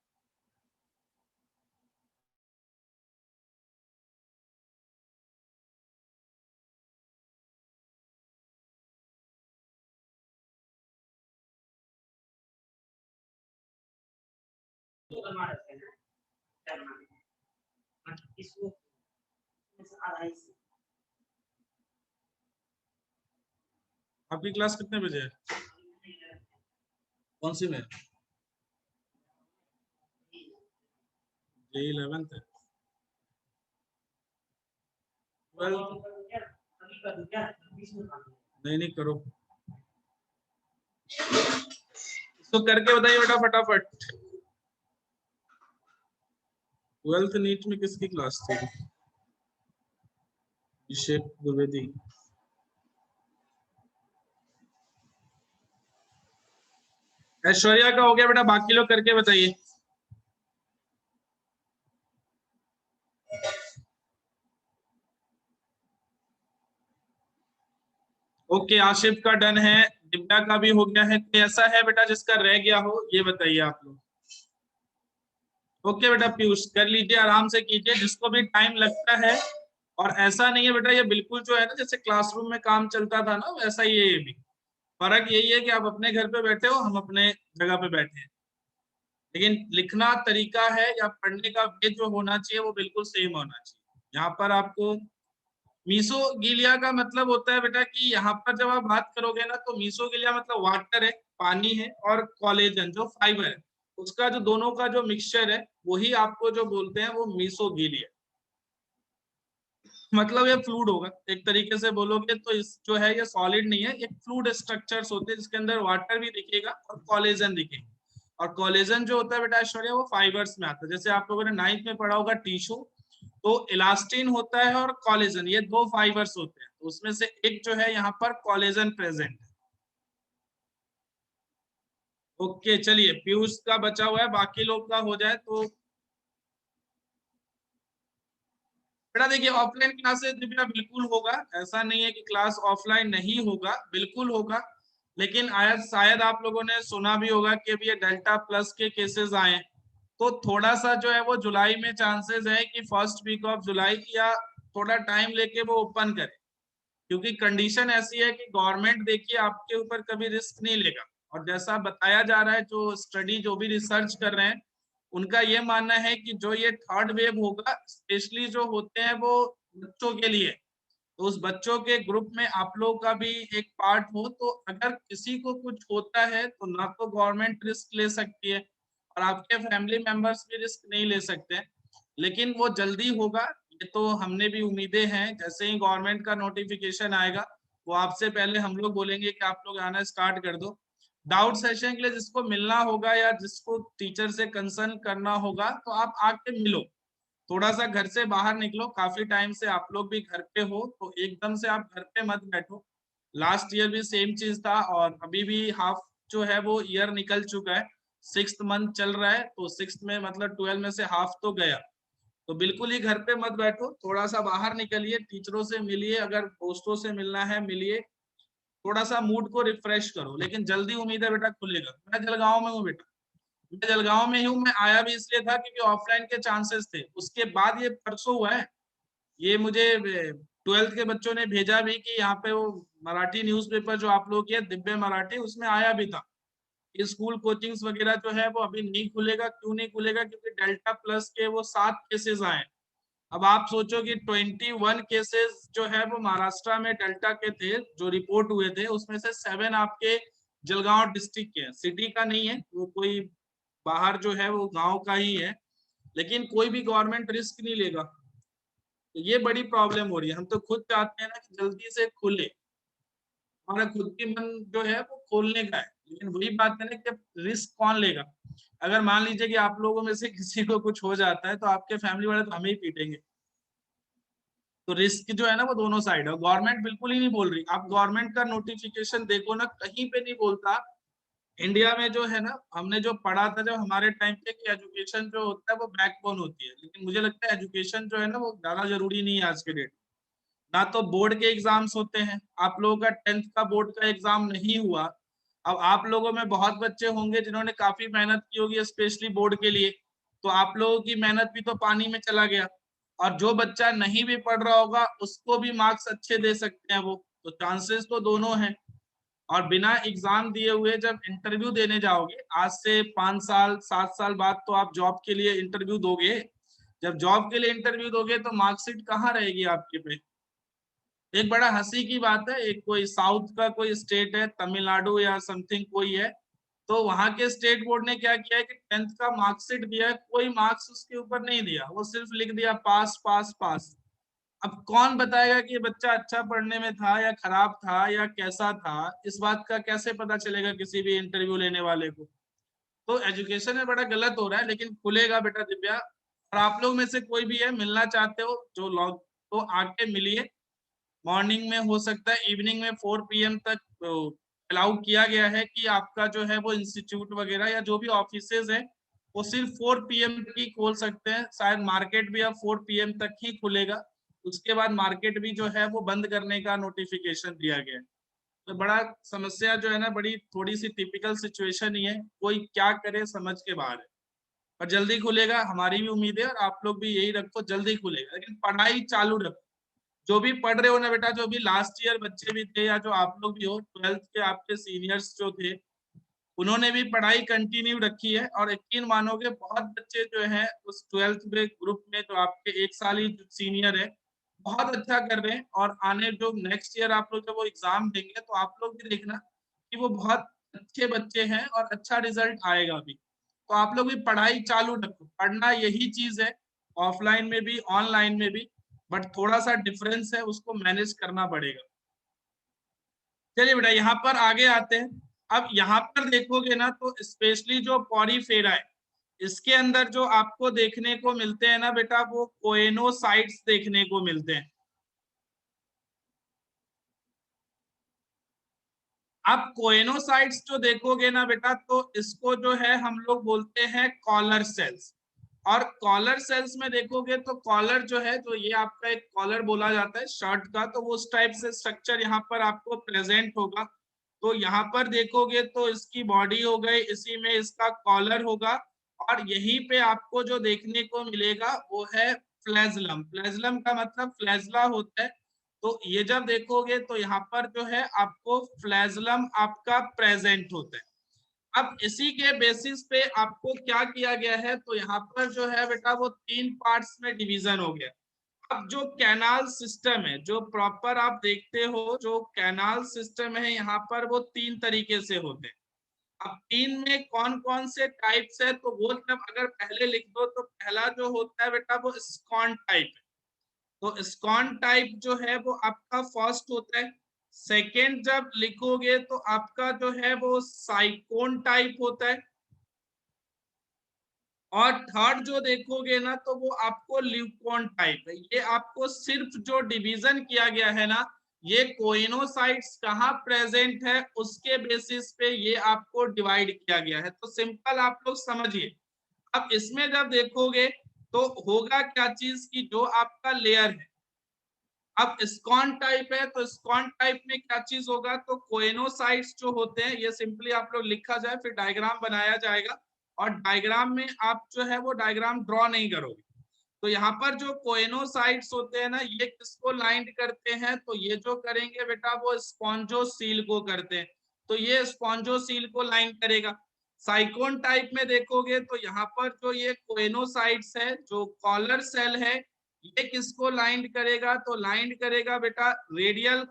आपकी क्लास कितने बजे है? कौन सी में? जे 11th है, 12th? नहीं नहीं करो, इसको करके बताइए बेटा फटाफट। 12th नीट में किसकी क्लास थी? अभिषेक द्विवेदी। ऐश्वर्या का हो गया बेटा, बाकी लोग करके बताइए। ओके, आशिफ का डन है, दिव्या का भी हो गया है। कोई ऐसा है बेटा जिसका रह गया हो, ये बताइए आप लोग। ओके बेटा, पीयूष कर लीजिए, आराम से कीजिए, जिसको भी टाइम लगता है। और ऐसा नहीं है बेटा, ये बिल्कुल जो है ना जैसे क्लासरूम में काम चलता था ना, वैसा ही है ये भी। फर्क यही है कि आप अपने घर पे बैठे हो, हम अपने जगह पे बैठे हैं। लेकिन लिखना तरीका है या पढ़ने का वे जो होना चाहिए वो बिल्कुल सेम होना चाहिए। यहाँ पर आपको मीसोगिलिया का मतलब होता है बेटा कि यहाँ पर जब आप बात करोगे ना तो मीसोगिलिया मतलब वाटर है, पानी है, और कोलेजन जो फाइबर है, उसका जो दोनों का जो मिक्सचर है वही आपको जो बोलते हैं वो मीसोगिलिया। मतलब ये फ्लूइड होगा एक तरीके से बोलोगे तो। इस जो है ये सॉलिड नहीं है, ये फ्लूइड स्ट्रक्चर्स होते हैं जिसके अंदर वाटर भी दिखेगा और कोलेजन दिखेगा। और कोलेजन जो होता है बेटा ऐश्वर्या वो फाइबर्स में आता है। जैसे आप लोगों ने 9th में पढ़ा होगा टिश्यू, तो इलास्टिन होता है और कोलेजन, ये दो फाइबर्स होते हैं, तो उसमें से एक जो है यहाँ पर कोलेजन प्रेजेंट है। ओके चलिए, पीयूष का बचा हुआ है, बाकी लोग का हो जाए तो। बेटा देखिए ऑफलाइन क्लासेस दिव्या बिल्कुल होगा, ऐसा नहीं है कि क्लास ऑफलाइन नहीं होगा, बिल्कुल होगा। लेकिन आया शायद आप लोगों ने सुना भी होगा कि अभी ये डेल्टा प्लस के केसेस आए, तो थोड़ा सा जो है वो जुलाई में चांसेस है कि फर्स्ट वीक ऑफ जुलाई या थोड़ा टाइम लेके वो ओपन करे। क्योंकि कंडीशन ऐसी है कि गवर्नमेंट देखिए आपके ऊपर कभी रिस्क नहीं लेगा। और जैसा बताया जा रहा है, जो स्टडी जो भी रिसर्च कर रहे हैं उनका ये मानना है कि जो ये थर्ड वेव होगा स्पेशली जो होते हैं वो बच्चों के लिए, तो उस बच्चों के ग्रुप में आप लोग का भी एक पार्ट हो, तो अगर किसी को कुछ होता है तो ना तो गवर्नमेंट रिस्क ले सकती है और आपके फैमिली मेंबर्स भी रिस्क नहीं ले सकते हैं। लेकिन वो जल्दी होगा, ये तो हमने भी उम्मीदें हैं। जैसे ही गवर्नमेंट का नोटिफिकेशन आएगा वो आपसे पहले हम लोग बोलेंगे कि आप लोग आना स्टार्ट कर दो। डाउट सेशन के लिए जिसको मिलना होगा या जिसको टीचर से कंसर्न करना होगा तो आप आके मिलो, थोड़ा सा घर से बाहर निकलो। काफी टाइम से आप लोग भी घर पे हो, तो एकदम से आप घर पे मत बैठो। लास्ट ईयर भी सेम चीज था और अभी भी हाफ जो है वो ईयर निकल चुका है, 6th मंथ चल रहा है, तो 6th में मतलब 12 में से हाफ तो गया। तो बिल्कुल ही घर पे मत बैठो, थोड़ा सा बाहर निकलिए, टीचरों से मिलिए, अगर दोस्तों से मिलना है मिलिए, थोड़ा सा मूड को रिफ्रेश करो। लेकिन जल्दी उम्मीद है बेटा खुलेगा। मैं जलगांव में हूँ बेटा, मैं जलगांव में ही हूँ। मैं आया भी इसलिए था क्योंकि ऑफलाइन के चांसेस थे। उसके बाद ये परसों हुआ है, ये मुझे 12th के बच्चों ने भेजा भी कि यहाँ पे वो मराठी न्यूज़पेपर जो आप लोग की दिव्य मराठी, उसमें आया भी था कि स्कूल कोचिंग्स वगैरह जो है वो अभी नहीं खुलेगा। क्यों नहीं खुलेगा? क्योंकि डेल्टा प्लस के वो 7 केसेस आए। अब आप सोचो कि 21 केसेस जो है वो महाराष्ट्र में डेल्टा के थे जो रिपोर्ट हुए थे, उसमें से 7 आपके जलगांव डिस्ट्रिक्ट के, सिटी का नहीं है वो, कोई बाहर जो है वो गांव का ही है। लेकिन कोई भी गवर्नमेंट रिस्क नहीं लेगा, तो ये बड़ी प्रॉब्लम हो रही है। हम तो खुद चाहते हैं ना कि जल्दी से खुले, हमारा खुद की मन जो है वो खोलने का है। लेकिन वही बात है ना कि रिस्क कौन लेगा? अगर मान लीजिए कि आप लोगों में से किसी को कुछ हो जाता है तो आपके फैमिली वाले तो हमें ही पीटेंगे। तो रिस्क जो है ना वो दोनों साइड है। गवर्नमेंट बिल्कुल ही नहीं बोल रही। आप गवर्नमेंट का नोटिफिकेशन देखो ना, कहीं पे नहीं बोलता। इंडिया में जो है ना, हमने जो पढ़ा था जब हमारे टाइम पे कि एजुकेशन जो होता है वो बैकबोन होती है, लेकिन मुझे लगता है एजुकेशन जो है ना वो ज्यादा जरूरी नहीं है आज के डेट। ना तो बोर्ड के एग्जाम्स होते हैं, आप लोगों का 10th का बोर्ड का एग्जाम नहीं हुआ। अब आप लोगों में बहुत बच्चे होंगे जिन्होंने काफी मेहनत की होगी स्पेशली बोर्ड के लिए, तो आप लोगों की मेहनत भी तो पानी में चला गया। और जो बच्चा नहीं भी पढ़ रहा होगा उसको भी मार्क्स अच्छे दे सकते हैं वो, तो चांसेस तो दोनों हैं। और बिना एग्जाम दिए हुए जब इंटरव्यू देने जाओगे, आज से 5 साल 7 साल बाद तो आप जॉब के लिए इंटरव्यू दोगे। जब जॉब के लिए इंटरव्यू दोगे तो मार्कशीट कहाँ रहेगी आपके पे? एक बड़ा हंसी की बात है, एक कोई साउथ का कोई स्टेट है, तमिलनाडु या समथिंग कोई है, तो वहां के स्टेट बोर्ड ने क्या किया है कि 10th का मार्कशीट दिया है, कोई मार्क्स उसके ऊपर नहीं दिया, वो सिर्फ लिख दिया पास पास पास। अब कौन बताएगा कि ये बच्चा अच्छा पढ़ने में था या खराब था या कैसा था? इस बात का कैसे पता चलेगा किसी भी इंटरव्यू लेने वाले को? तो एजुकेशन में बड़ा गलत हो रहा है। लेकिन खुलेगा बेटा दिव्या, और आप लोग में से कोई भी है मिलना चाहते हो जो लोग, तो आके मिलिए। मॉर्निंग में हो सकता है, इवनिंग में 4 PM तक अलाउ किया गया है कि आपका जो है वो इंस्टीट्यूट वगैरह या जो भी ऑफिसेज है वो सिर्फ 4 PM तक ही खोल सकते हैं। शायद मार्केट भी अब 4 PM तक ही खुलेगा, उसके बाद मार्केट भी जो है वो बंद करने का नोटिफिकेशन दिया गया है। तो बड़ा समस्या जो है ना, बड़ी थोड़ी सी टिपिकल सिचुएशन ही है, कोई क्या करे समझ के बाहर है। और जल्दी खुलेगा हमारी भी उम्मीद है, और आप लोग भी यही रखो जल्दी खुलेगा, लेकिन पढ़ाई चालू रखो। जो भी पढ़ रहे हो ना बेटा, जो भी लास्ट ईयर बच्चे भी थे या जो आप लोग भी हो, 12th के आपके सीनियर्स जो थे, उन्होंने भी पढ़ाई कंटिन्यू रखी है और यकीन मानोगे बहुत बच्चे जो हैं उस 12th में ग्रुप में जो आपके एक साल ही सीनियर है बहुत अच्छा कर रहे हैं। और आने जो नेक्स्ट ईयर आप लोग जब वो एग्जाम देंगे तो आप लोग भी देखना कि वो बहुत अच्छे बच्चे हैं और अच्छा रिजल्ट आएगा भी। तो आप लोग भी पढ़ाई चालू रखो, पढ़ना यही चीज है, ऑफलाइन में भी ऑनलाइन में भी, बट थोड़ा सा डिफरेंस है, उसको मैनेज करना पड़ेगा। चलिए बेटा यहाँ पर आगे आते हैं। अब यहाँ पर देखोगे ना तो स्पेशली जो पॉरीफेरा है इसके अंदर जो आपको देखने को मिलते हैं ना बेटा वो कोएनोसाइट्स देखने को मिलते हैं। आप कोएनोसाइट्स जो देखोगे ना बेटा तो इसको जो है हम लोग बोलते हैं कॉलर सेल्स। और कॉलर सेल्स में देखोगे तो कॉलर जो है तो ये आपका एक कॉलर बोला जाता है शर्ट का, तो वो उस टाइप से स्ट्रक्चर यहाँ पर आपको प्रेजेंट होगा। तो यहाँ पर देखोगे तो इसकी बॉडी हो गई, इसी में इसका कॉलर होगा और यहीं पे आपको जो देखने को मिलेगा वो है फ्लैजलम। फ्लैजलम का मतलब फ्लैजला होता है। तो ये जब देखोगे तो यहाँ पर जो है आपको फ्लैजलम आपका प्रेजेंट होता है। अब इसी के बेसिस पे आपको क्या किया गया है तो यहाँ पर जो है बेटा वो 3 पार्ट्स में डिवीजन हो गया। अब जो कैनाल सिस्टम है जो प्रॉपर आप देखते हो जो कैनाल सिस्टम है यहाँ पर वो 3 तरीके से होते हैं। अब 3 में कौन कौन से टाइप्स है तो वो जब अगर पहले लिख दो तो पहला जो होता है बेटा वो स्कॉन टाइप है। तो स्कॉन टाइप जो है वो आपका फर्स्ट होता है। सेकेंड जब लिखोगे तो आपका जो है वो साइकोन टाइप होता है। और थर्ड जो देखोगे ना तो वो आपको ल्यूकोन टाइप है। ये आपको सिर्फ जो डिवीजन किया गया है ना ये कोइनोसाइट्स कहाँ प्रेजेंट है उसके बेसिस पे ये आपको डिवाइड किया गया है। तो सिंपल आप लोग समझिए। अब इसमें जब देखोगे तो होगा क्या चीज की जो आपका लेयर है, अब स्कॉन टाइप है तो स्कॉन टाइप में क्या चीज होगा तो कोएनोसाइट्स जो होते हैं ये सिंपली आप लोग लिखा जाए फिर डायग्राम बनाया जाएगा और डायग्राम में आप जो है वो डायग्राम ड्रॉ नहीं करोगे। तो यहाँ पर जो कोएनोसाइट्स होते हैं ना ये किसको लाइंड करते हैं तो ये जो करेंगे बेटा वो स्पॉन्जोसील को करते हैं। तो ये स्पॉन्जोसील को लाइन करेगा। साइकोन टाइप में देखोगे तो यहाँ पर जो ये कोएनोसाइट्स है जो कॉलर सेल है ये किसको लाइंड करेगा तो लाइंड करेगा बेटा रेडियल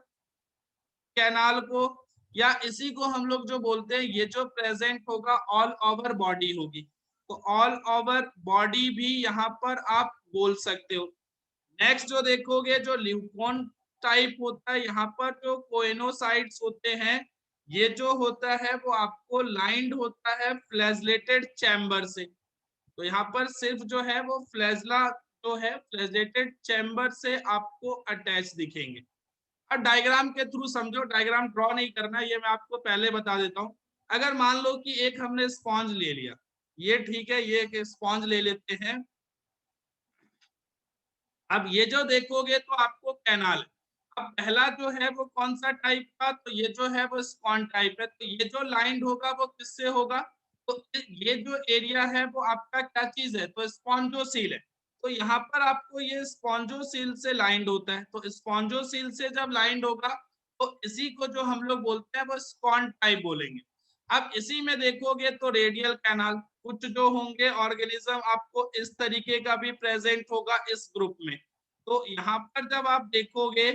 कैनाल को, या इसी को हम लोग जो बोलते हैं ये जो प्रेजेंट होगा ऑल ओवर बॉडी होगी। तो ऑल ओवर बॉडी भी यहाँ पर आप बोल सकते हो। नेक्स्ट जो देखोगे जो ल्यूकोन टाइप होता है यहाँ पर जो कोएनोसाइट्स होते हैं ये जो होता है वो आपको लाइंड होता है फ्लैजलेटेड चैम्बर से। तो यहाँ पर सिर्फ जो है वो फ्लैजला जो है फ्लैजलेटेड चैम्बर से आपको अटैच दिखेंगे। अब डायग्राम के थ्रू समझो, डायग्राम ड्रॉ नहीं करना ये मैं आपको पहले बता देता हूँ। अगर मान लो कि एक हमने स्पॉन्ज ले लिया, ये ठीक है, ये एक स्पॉन्ज ले लेते हैं। अब ये जो देखोगे तो आपको कैनाल है। अब पहला जो है वो कौन सा टाइप का तो ये जो है वो स्पॉन टाइप है। तो ये जो लाइन होगा वो किससे होगा तो ये जो एरिया है वो आपका क्या चीज है तो स्पॉन्जोसील है। तो यहाँ पर आपको ये स्पॉन्जोसील से लाइंड होता है। तो स्पॉन्जोसील से जब लाइंड होगा तो इसी को जो हम लोग बोलते हैं वो स्पॉन टाइप बोलेंगे। अब इसी में देखोगे तो रेडियल कैनाल कुछ जो होंगे ऑर्गेनिज्म आपको इस तरीके का भी प्रेजेंट होगा इस ग्रुप में। तो यहाँ पर जब आप देखोगे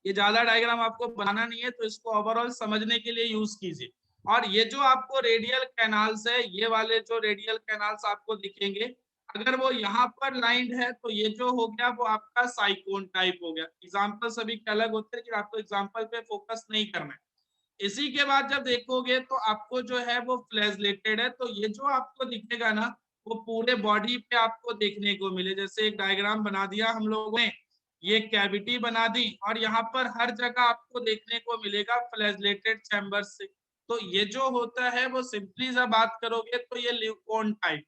ये ज्यादा डायग्राम आपको बनाना नहीं है तो इसको ओवरऑल समझने के लिए यूज कीजिए। और ये जो आपको रेडियल कैनाल्स है ये वाले जो रेडियल कैनाल्स आपको दिखेंगे अगर वो यहाँ पर लाइंड है तो ये जो हो गया वो आपका साइकोन टाइप हो गया। एग्जाम्पल सभी के अलग होते हैं लेकिन आपको एग्जाम्पल पे फोकस नहीं करना है। इसी के बाद जब देखोगे तो आपको जो है वो फ्लैजलेटेड है। तो ये जो आपको दिखेगा ना वो पूरे बॉडी पे आपको देखने को मिले। जैसे एक डायग्राम बना दिया हम लोगों ने, ये कैविटी बना दी और यहाँ पर हर जगह आपको देखने को मिलेगा फ्लैजलेटेड चैम्बर से। तो ये जो होता है वो सिंपली जब बात करोगे तो ये ल्यूकोन टाइप।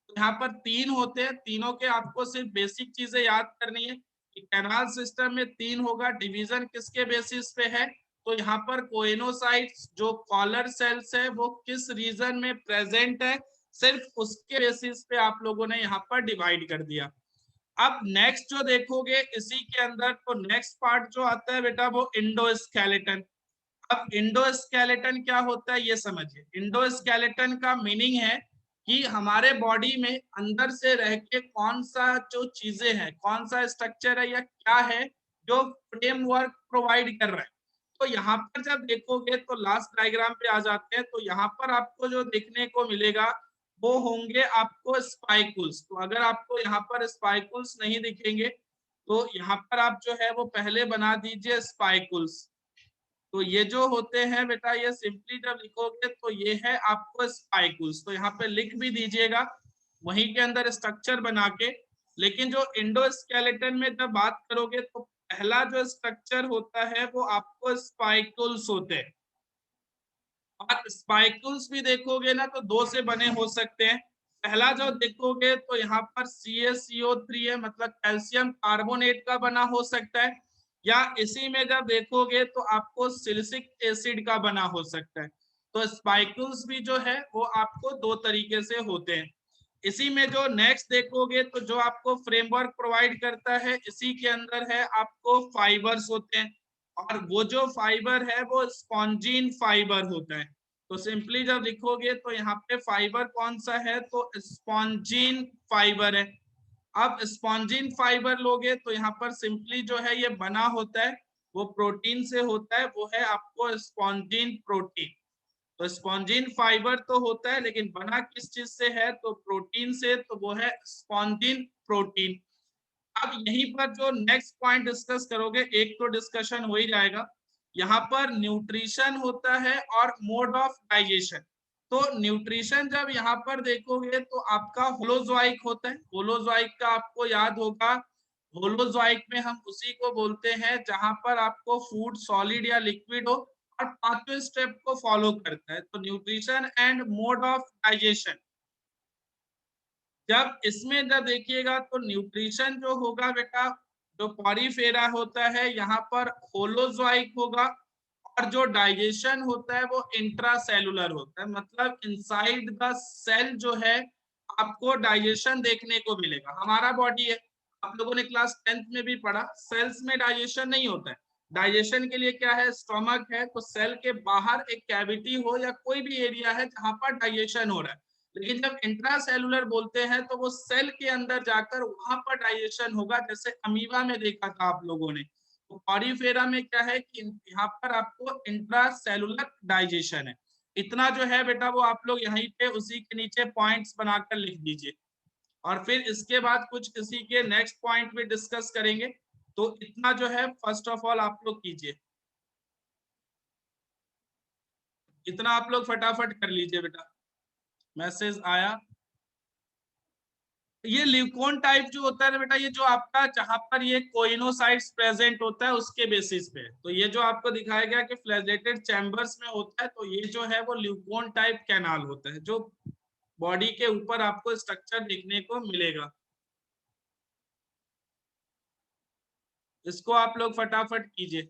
तो यहाँ पर 3 होते हैं, तीनों के आपको सिर्फ बेसिक चीजें याद करनी है कि कैनाल सिस्टम में 3 होगा। डिवीजन किसके बेसिस पे है तो यहाँ पर कोइनोसाइट्स जो कॉलर सेल्स है वो किस रीजन में प्रेजेंट है सिर्फ उसके बेसिस पे आप लोगों ने यहाँ पर डिवाइड कर दिया। अब नेक्स्ट जो देखोगे इसी के अंदर तो नेक्स्ट पार्ट जो आता है बेटा वो इंडोस्केलेटन। अब इंडोस्केलेटन क्या होता है ये समझिए। इंडोस्केलेटन का मीनिंग है कि हमारे बॉडी में अंदर से रह के कौन सा जो चीजें हैं, कौन सा स्ट्रक्चर है या क्या है जो फ्रेमवर्क प्रोवाइड कर रहा है। तो यहाँ पर जब देखोगे तो लास्ट डायग्राम पे आ जाते हैं, तो यहाँ पर आपको जो देखने को मिलेगा वो होंगे आपको स्पाइकुल्स। तो अगर आपको यहाँ पर स्पाइकुल्स नहीं दिखेंगे तो यहाँ पर आप जो है वो पहले बना दीजिए स्पाइकुल्स। तो ये जो होते हैं बेटा, ये सिंपली जब लिखोगे तो ये है आपको स्पाइकुल्स। तो यहाँ पे लिख भी दीजिएगा वहीं के अंदर स्ट्रक्चर बना के। लेकिन जो इंडोस्केलेटन में जब बात करोगे तो पहला जो स्ट्रक्चर होता है वो आपको स्पाइकुल्स होते हैं। और स्पाइकुल्स भी देखोगे ना तो दो से बने हो सकते हैं। पहला जो देखोगे तो यहाँ पर CaCO3 है, मतलब कैल्शियम कार्बोनेट का बना हो सकता है, या इसी में जब देखोगे तो आपको सिलिसिक एसिड का बना हो सकता है। तो स्पाइकुल्स भी जो है वो आपको दो तरीके से होते हैं। इसी में जो नेक्स्ट देखोगे तो जो आपको फ्रेमवर्क प्रोवाइड करता है, इसी के अंदर है आपको फाइबर्स होते हैं। और वो जो फाइबर है वो स्पॉन्जिन फाइबर होता है। तो सिंपली जब लिखोगे तो यहाँ पे फाइबर कौन सा है, तो स्पॉन्जिन फाइबर है। अब स्पॉन्जिन फाइबर लोगे तो यहाँ पर सिंपली जो है ये बना होता है वो प्रोटीन से होता है, वो है आपको स्पॉन्जिन प्रोटीन। तो स्पॉन्जिन फाइबर तो होता है लेकिन बना किस चीज से है, तो प्रोटीन से, तो वो है स्पॉन्जिन प्रोटीन। अब यहीं पर जो नेक्स्ट पॉइंट डिस्कस करोगे, एक तो डिस्कशन हो ही जाएगा, यहाँ पर न्यूट्रिशन होता है और मोड ऑफ डाइजेशन। तो न्यूट्रिशन जब यहाँ पर देखोगे तो आपका होलोजोइक होता है। होलोजोइक का आपको याद होगा, होलोजोइक में हम उसी को बोलते हैं जहां पर आपको फूड सॉलिड या लिक्विड हो और पांचवें स्टेप को फॉलो करता है। तो nutrition and mode of digestion, जब इसमें जब देखिएगा तो न्यूट्रिशन जो होगा बेटा, जो पॉरीफेरा होता है यहाँ पर होलोजोइक होगा, और जो डाइजेशन होता है वो इंट्रासेलुलर होता है, मतलब इनसाइड द सेल जो है आपको डाइजेशन देखने को मिलेगा। हमारा बॉडी है, आप लोगों ने क्लास 10th में भी पढ़ा, सेल्स में डाइजेशन नहीं होता है। डाइजेशन के लिए क्या है, स्टोमक है, तो सेल के बाहर एक कैविटी हो या कोई भी एरिया है जहां पर डाइजेशन हो रहा है। लेकिन जब इंट्रासेलुलर बोलते हैं तो वो सेल के अंदर जाकर वहां पर डाइजेशन होगा, जैसे अमीबा में देखा था आप लोगों ने। तो पॉरीफेरा में क्या है कि यहाँ पर आपको इंट्रासेलुलर डाइजेशन है। इतना जो है बेटा वो आप लोग यहीं पे उसी के नीचे पॉइंट्स बनाकर लिख दीजिए, और फिर इसके बाद कुछ इसी के नेक्स्ट पॉइंट में डिस्कस करेंगे। तो इतना जो है फर्स्ट ऑफ ऑल आप लोग कीजिए, इतना आप लोग फटाफट कर लीजिए बेटा। मैसेज आया। ये ल्यूकोन टाइप जो होता है ना बेटा, ये जो आपका जहां पर ये कोइनोसाइट्स प्रेजेंट होता है उसके बेसिस पे। तो ये जो आपको दिखाया गया कि फ्लैजेटेड चैम्बर्स में होता है, तो ये जो है वो ल्यूकोन टाइप कैनाल होता है जो बॉडी के ऊपर आपको स्ट्रक्चर देखने को मिलेगा। इसको आप लोग फटाफट कीजिए।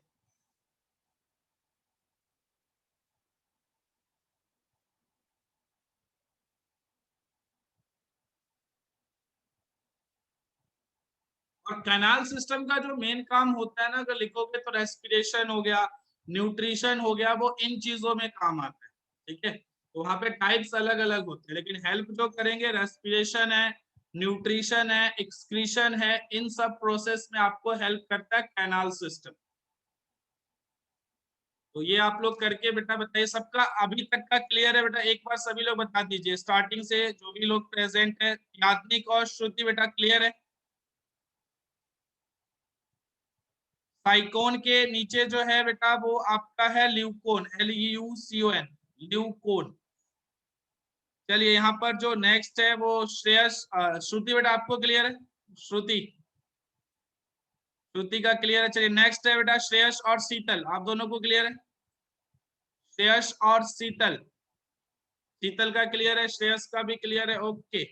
और कैनाल सिस्टम का जो मेन काम होता है ना, अगर लिखोगे तो रेस्पिरेशन हो गया, न्यूट्रिशन हो गया, वो इन चीजों में काम आता है। ठीक है, तो वहां पे टाइप्स अलग अलग होते हैं, लेकिन हेल्प जो करेंगे रेस्पिरेशन है, न्यूट्रिशन है, एक्सक्रीशन है, इन सब प्रोसेस में आपको हेल्प करता है कैनाल सिस्टम। तो ये आप लोग करके बेटा बताइए, सबका अभी तक का क्लियर है बेटा? एक बार सभी लोग बता दीजिए स्टार्टिंग से जो भी लोग प्रेजेंट है। यादनिक और श्रुति बेटा क्लियर है? साइकोन के नीचे जो है बेटा वो आपका है ल्यूकोन, LUCON, ल्यूकोन। चलिए यहाँ पर जो नेक्स्ट है वो श्रेयस, श्रुति बेटा आपको क्लियर है? श्रुति, श्रुति का क्लियर है। चलिए नेक्स्ट है बेटा श्रेयस और शीतल, आप दोनों को क्लियर है? श्रेयस और शीतल, शीतल का क्लियर है, श्रेयस का भी क्लियर है, ओके।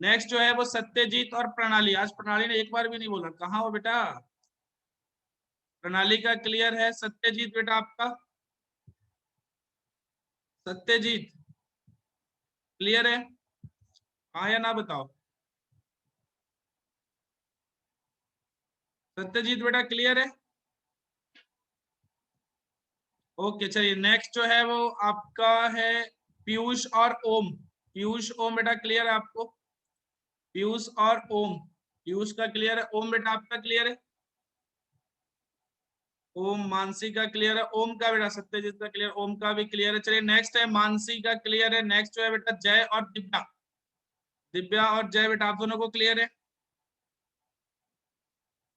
नेक्स्ट जो है वो सत्यजीत और प्रणाली। आज प्रणाली ने एक बार भी नहीं बोला, कहाँ हो बेटा? प्रणाली का क्लियर है, सत्यजीत बेटा आपका? सत्यजीत क्लियर है? हाँ या ना बताओ। सत्यजीत बेटा क्लियर है? ओके चलिए नेक्स्ट जो है वो आपका है पीयूष और ओम। पीयूष ओम बेटा क्लियर है आपको? पीयूष और ओम, पीयूष का क्लियर है, ओम बेटा आपका क्लियर है? ओम, मानसी का क्लियर है, ओम का बेटा सत्यजीत का क्लियर, ओम का भी क्लियर है। चलिए नेक्स्ट है मानसी का क्लियर है। नेक्स्ट जो है बेटा जय और दिव्या। दिव्या और जय बेटा आप दोनों को क्लियर है?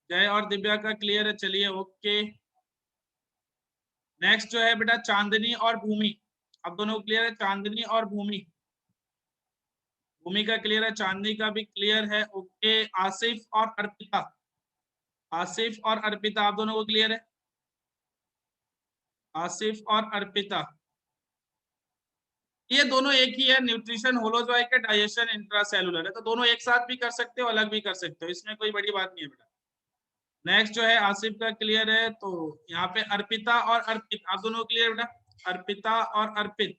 जय और दिव्या का क्लियर है, चलिए ओके। नेक्स्ट जो है बेटा चांदनी और भूमि, आप दोनों को क्लियर है? चांदनी और भूमि, भूमि का क्लियर है, चांदनी का भी क्लियर है, ओके। आसिफ और अर्पिता, आसिफ और अर्पिता आप दोनों को क्लियर है? आसिफ और अर्पिता, ये दोनों एक ही है, न्यूट्रिशन होलोजोइक है, डाइजेशन इंट्रासेलुलर है, तो दोनों एक साथ भी कर सकते हो, अलग भी कर सकते हो, इसमें कोई बड़ी बात नहीं है बेटा। नेक्स्ट जो है आसिफ का क्लियर है, तो यहाँ पे अर्पिता और अर्पित आप दोनों को क्लियर बेटा? अर्पिता और अर्पित,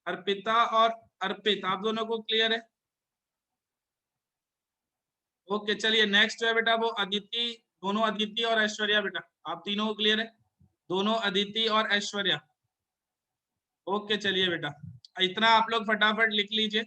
अर्पिता और अर्पित आप दोनों को क्लियर है? ओके चलिए नेक्स्ट जो है बेटा वो अदिति, दोनों अदिति और ऐश्वर्या बेटा आप तीनों को क्लियर है? दोनों अदिति और ऐश्वर्या, ओके चलिए बेटा इतना आप लोग फटाफट लिख लीजिए।